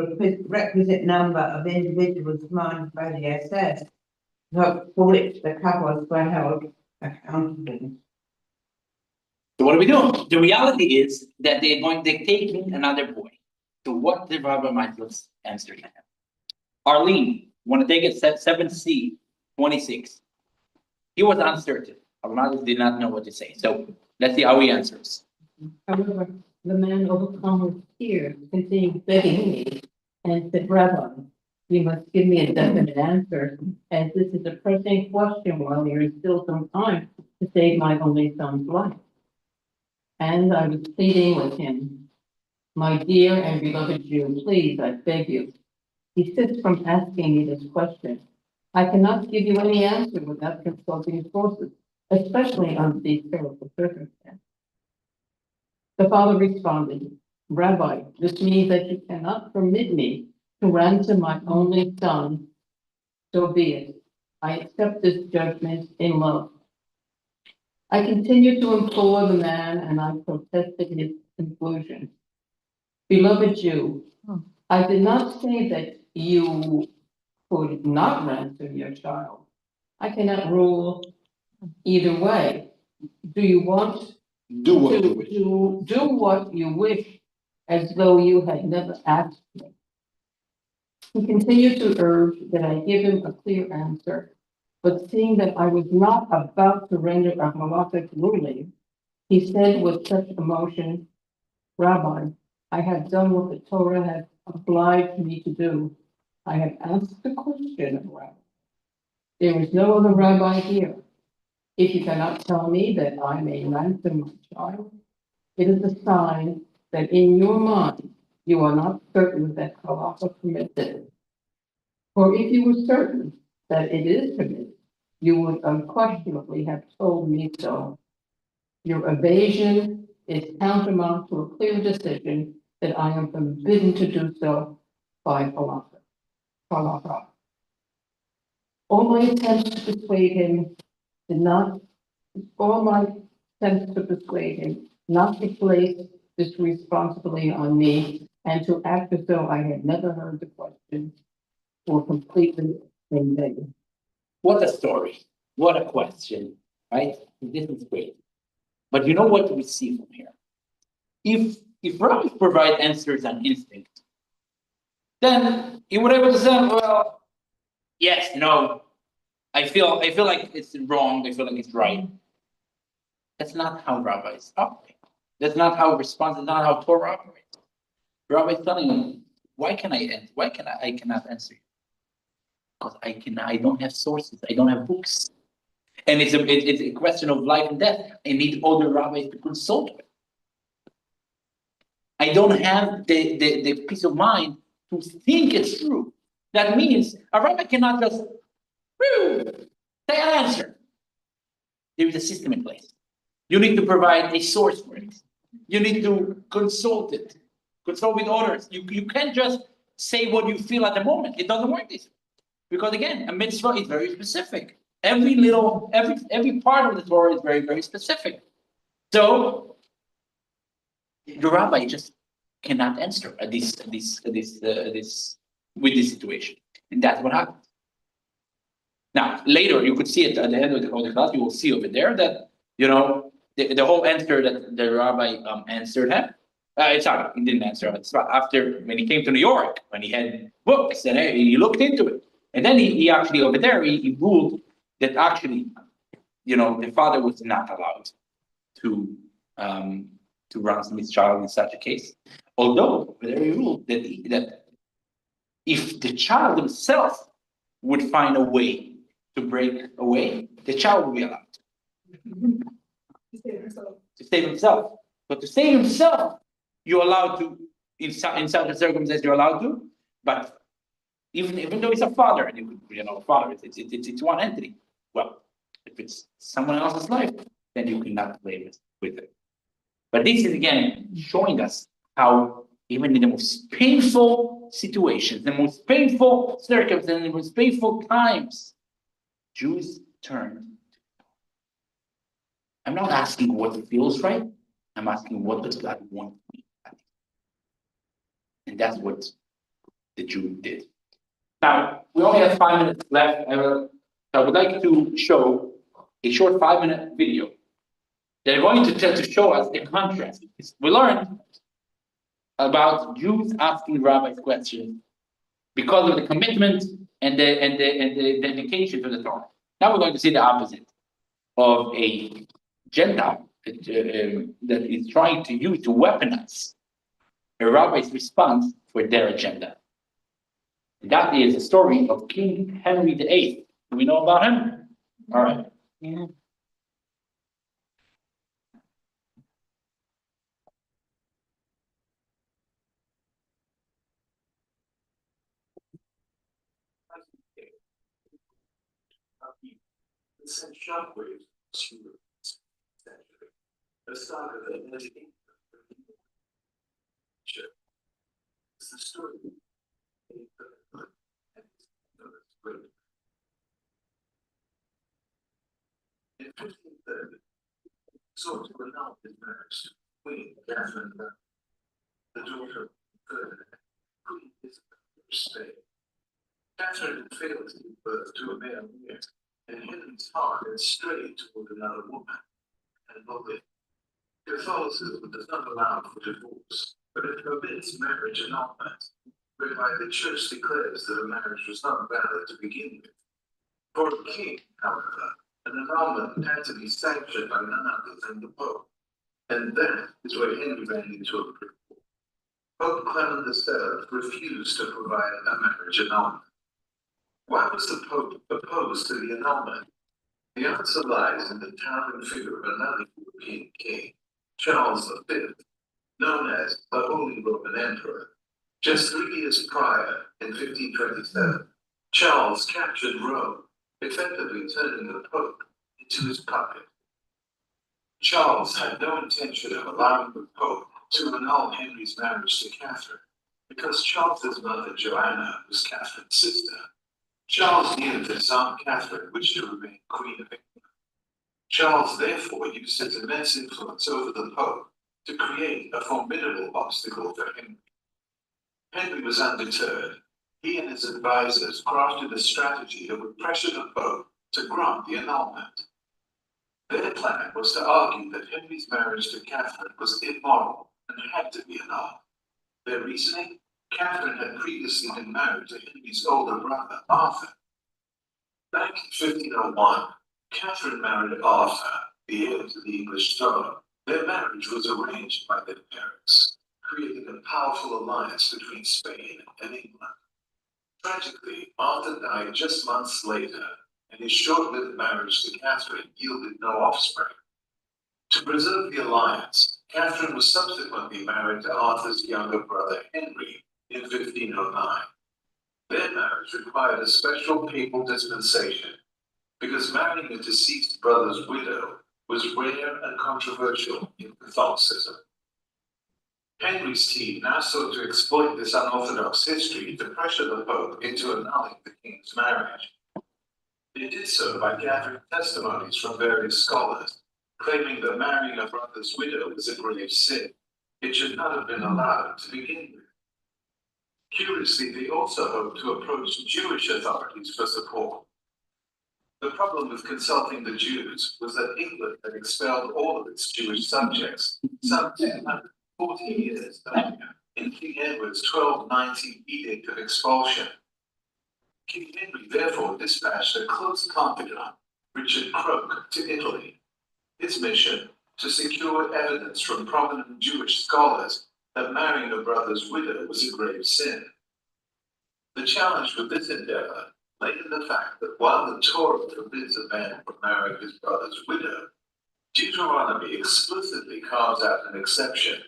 requisite number of individuals demanded by the SS, for which the couples were held accountable. So what are we doing? The reality is that they're taking another boy. So what did Rabbi Meisels answer to him? Arlene, want to take it 7C 26. He was uncertain. Rabbi Meisels did not know what to say. So let's see how he answers. However, the man overcome with tears, continued begging me, and said, Rabbi, you must give me a definite answer, as this is a pressing question while there is still some time to save my only son's life. And I was pleading with him, my dear and beloved Jew, please, I beg you, desist from asking me this question. I cannot give you any answer without consulting sources, especially under these terrible circumstances. The father responded, Rabbi, this means that you cannot permit me to ransom my only son. So be it. I accept this judgment in love. I continued to implore the man, and I protested his conclusion. Beloved Jew, I did not say that you could not ransom your child. I cannot rule either way. Do you want Do what to you wish. do what you wish, as though you had never asked me? He continued to urge that I give him a clear answer, but seeing that I was not about to render a halakhic ruling, he said with such emotion, Rabbi, I have done what the Torah has obliged me to do. I have asked the question of Rabbi. There is no other rabbi here. If you cannot tell me that I may ransom my child, it is a sign that in your mind you are not certain that halakha permits it. For if you were certain that it is permitted, you would unquestionably have told me so. Your evasion is tantamount to a clear decision that I am forbidden to do so by halakha. All my attempts to persuade him not to place this responsibility on me and to act as though I had never heard the question were completely in vain. What a story. What a question, right? This is great. But you know what we see from here? If rabbis provide answers on instinct, then he would able to say, well, yes, no, I feel like it's wrong, I feel like it's right. That's not how rabbis operate. That's not how response, that's not how Torah operates. Rabbi is telling him, why I cannot answer you? Because I don't have sources, I don't have books. And it's a question of life and death. I need other rabbis to consult with. I don't have the peace of mind to think it's true. That means a rabbi cannot just say an answer. There is a system in place. You need to provide a source for it. You need to consult it. Consult with others. You can't just say what you feel at the moment. It doesn't work this way. Because again, a mitzvah is very specific. Every part of the Torah is very, very specific. So the rabbi just cannot answer this with this situation. And that's what happens. Now, later you could see it at the end of the class, you will see over there that, the whole answer that the rabbi answered him. Sorry, he didn't answer. It's after when he came to New York, when he had books and he looked into it. And then he actually over there, he ruled that actually, the father was not allowed to ransom his child in such a case. Although over there he ruled that if the child himself would find a way to break away, the child would be allowed to save himself. But to save himself, you're allowed to, in such a circumstance, you're allowed to. But even though it's a father, and father, it's one entity. Well, if it's someone else's life, then you cannot play with it. But this is again showing us how even in the most painful situations, the most painful circumstances, the most painful times, Jews turn. I'm not asking what feels right. I'm asking what does God want me. And that's what the Jew did. Now, we only have 5 minutes left. I would like to show a short 5-minute video. They're going to show us a contrast. We learned about Jews asking rabbis questions because of the commitment and the dedication to the Torah. Now we're going to see the opposite of a Gentile that is trying to weaponize a rabbi's response for their agenda. And that is the story of King Henry VIII. Do we know about him? All right. Yeah. It sent shockwaves through the century. The saga that led to it's the story in 1530, sought to annul his marriage to Queen Catherine, the daughter of Queen Isabel of Spain. Catherine had failed to give birth to a male heir, and Henry's heart had strayed toward another woman, and Boleyn. Catholicism does not allow for divorce, but it forbids marriage annulment, whereby the Church declares that a marriage was not valid to begin with. For the king, however, an annulment had to be sanctioned by none other than the Pope, and that is where Henry ran into a brick wall. Pope Clement VII refused to provide a marriage annulment. Why was the Pope opposed to the annulment? The answer lies in the towering figure of another European king, Charles V, known as the Holy Roman Emperor. Just 3 years prior, in 1527, Charles captured Rome, effectively turning the Pope into his puppet. Charles had no intention of allowing the Pope to annul Henry's marriage to Catherine, because Charles's mother, Joanna, was Catherine's sister. Charles knew that his Aunt Catherine wished to remain Queen of England. Charles therefore used his immense influence over the Pope to create a formidable obstacle for Henry. Henry was undeterred. He and his advisors crafted a strategy that would pressure the Pope to grant the annulment. Their plan was to argue that Henry's marriage to Catherine was immoral and had to be annulled. Their reasoning? Catherine had previously been married to Henry's older brother, Arthur. Back in 1501, Catherine married Arthur, the heir to the English throne. Their marriage was arranged by their parents. creating a powerful alliance between Spain and England. Tragically, Arthur died just months later, and his short-lived marriage to Catherine yielded no offspring. To preserve the alliance, Catherine was subsequently married to Arthur's younger brother Henry in 1509. Their marriage required a special papal dispensation because marrying a deceased brother's widow was rare and controversial in Catholicism. Henry's team now sought to exploit this unorthodox history to pressure the Pope into annulling the king's marriage. They did so by gathering testimonies from various scholars, claiming that marrying a brother's widow was a grave sin. It should not have been allowed to begin with. Curiously, they also hoped to approach Jewish authorities for support. The problem with consulting the Jews was that England had expelled all of its Jewish subjects some 1040 years earlier in King Edward's 1290 Edict of Expulsion. King Henry therefore dispatched a close confidant, Richard Croke, to Italy. His mission, to secure evidence from prominent Jewish scholars that marrying a brother's widow was a grave sin. The challenge with this endeavor lay in the fact that while the Torah forbids a man from marrying his brother's widow, Deuteronomy explicitly carves out an exception.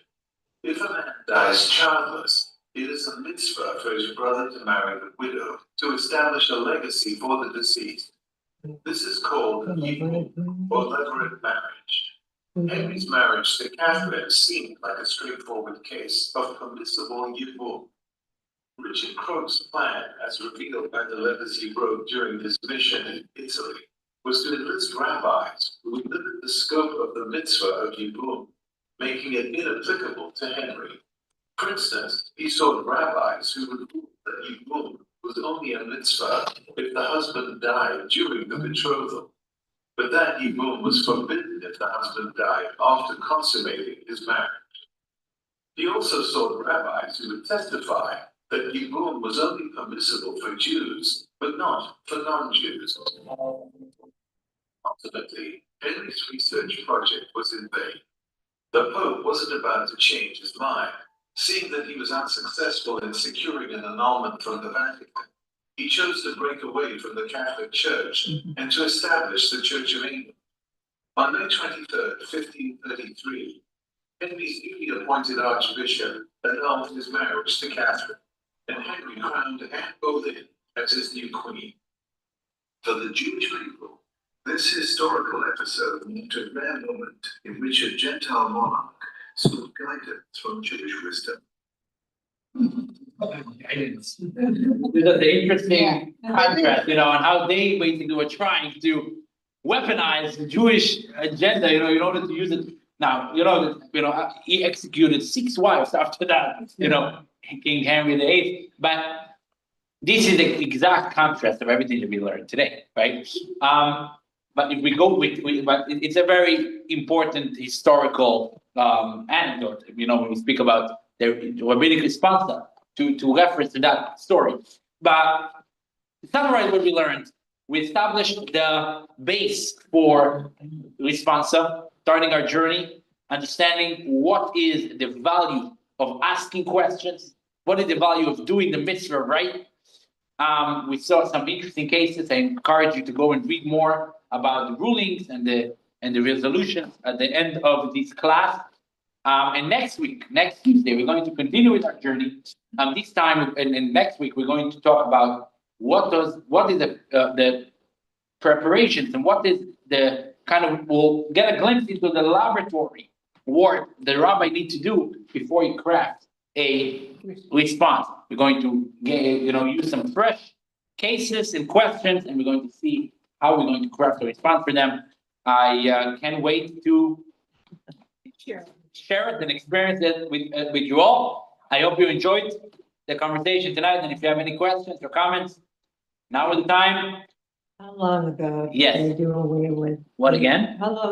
If a man dies childless, it is a mitzvah for his brother to marry the widow to establish a legacy for the deceased. This is called yibum, or levirate marriage. Henry's marriage to Catherine seemed like a straightforward case of permissible yibum. Richard Croke's plan, as revealed by the letters he wrote during his mission in Italy, was to enlist rabbis who would limit the scope of the mitzvah of yibum, making it inapplicable to Henry. For instance, he sought rabbis who would rule that yibum was only a mitzvah if the husband died during the betrothal, but that yibum was forbidden if the husband died after consummating his marriage. He also sought rabbis who would testify that yibum was only permissible for Jews, but not for non-Jews. Ultimately, Henry's research project was in vain. The Pope wasn't about to change his mind, seeing that he was unsuccessful in securing an annulment from the Vatican. He chose to break away from the Catholic Church and to establish the Church of England. On May 23rd, 1533, Henry's newly appointed Archbishop annulled his marriage to Catherine, and Henry crowned Anne Boleyn as his new queen. For the Jewish people, this historical episode marked a rare moment in which a Gentile monarch sought guidance from Jewish wisdom. Guidance. There's the interesting contrast, on how they basically were trying to weaponize the Jewish agenda, in order to use it. Now, he executed 6 wives after that, King Henry VIII. But this is the exact contrast of everything that we learned today, right? But if we go but it's a very important historical anecdote, when we speak about the rabbinic responsa to reference to that story. But to summarize what we learned, we established the base for responsa, starting our journey, understanding what is the value of asking questions, what is the value of doing the mitzvah right. We saw some interesting cases. I encourage you to go and read more about the rulings and the resolutions at the end of this class. And next Tuesday, we're going to continue with our journey. This time and next week, we're going to talk about what is the preparations and what is the we'll get a glimpse into the laboratory work the rabbi needs to do before he crafts a response. We're going to use some fresh cases and questions, and we're going to see how we're going to craft a response for them. I can't wait to share it and experience it with you all. I hope you enjoyed the conversation tonight, and if you have any questions or comments, now is the time. How long ago did Yes. they do away with? What again? How long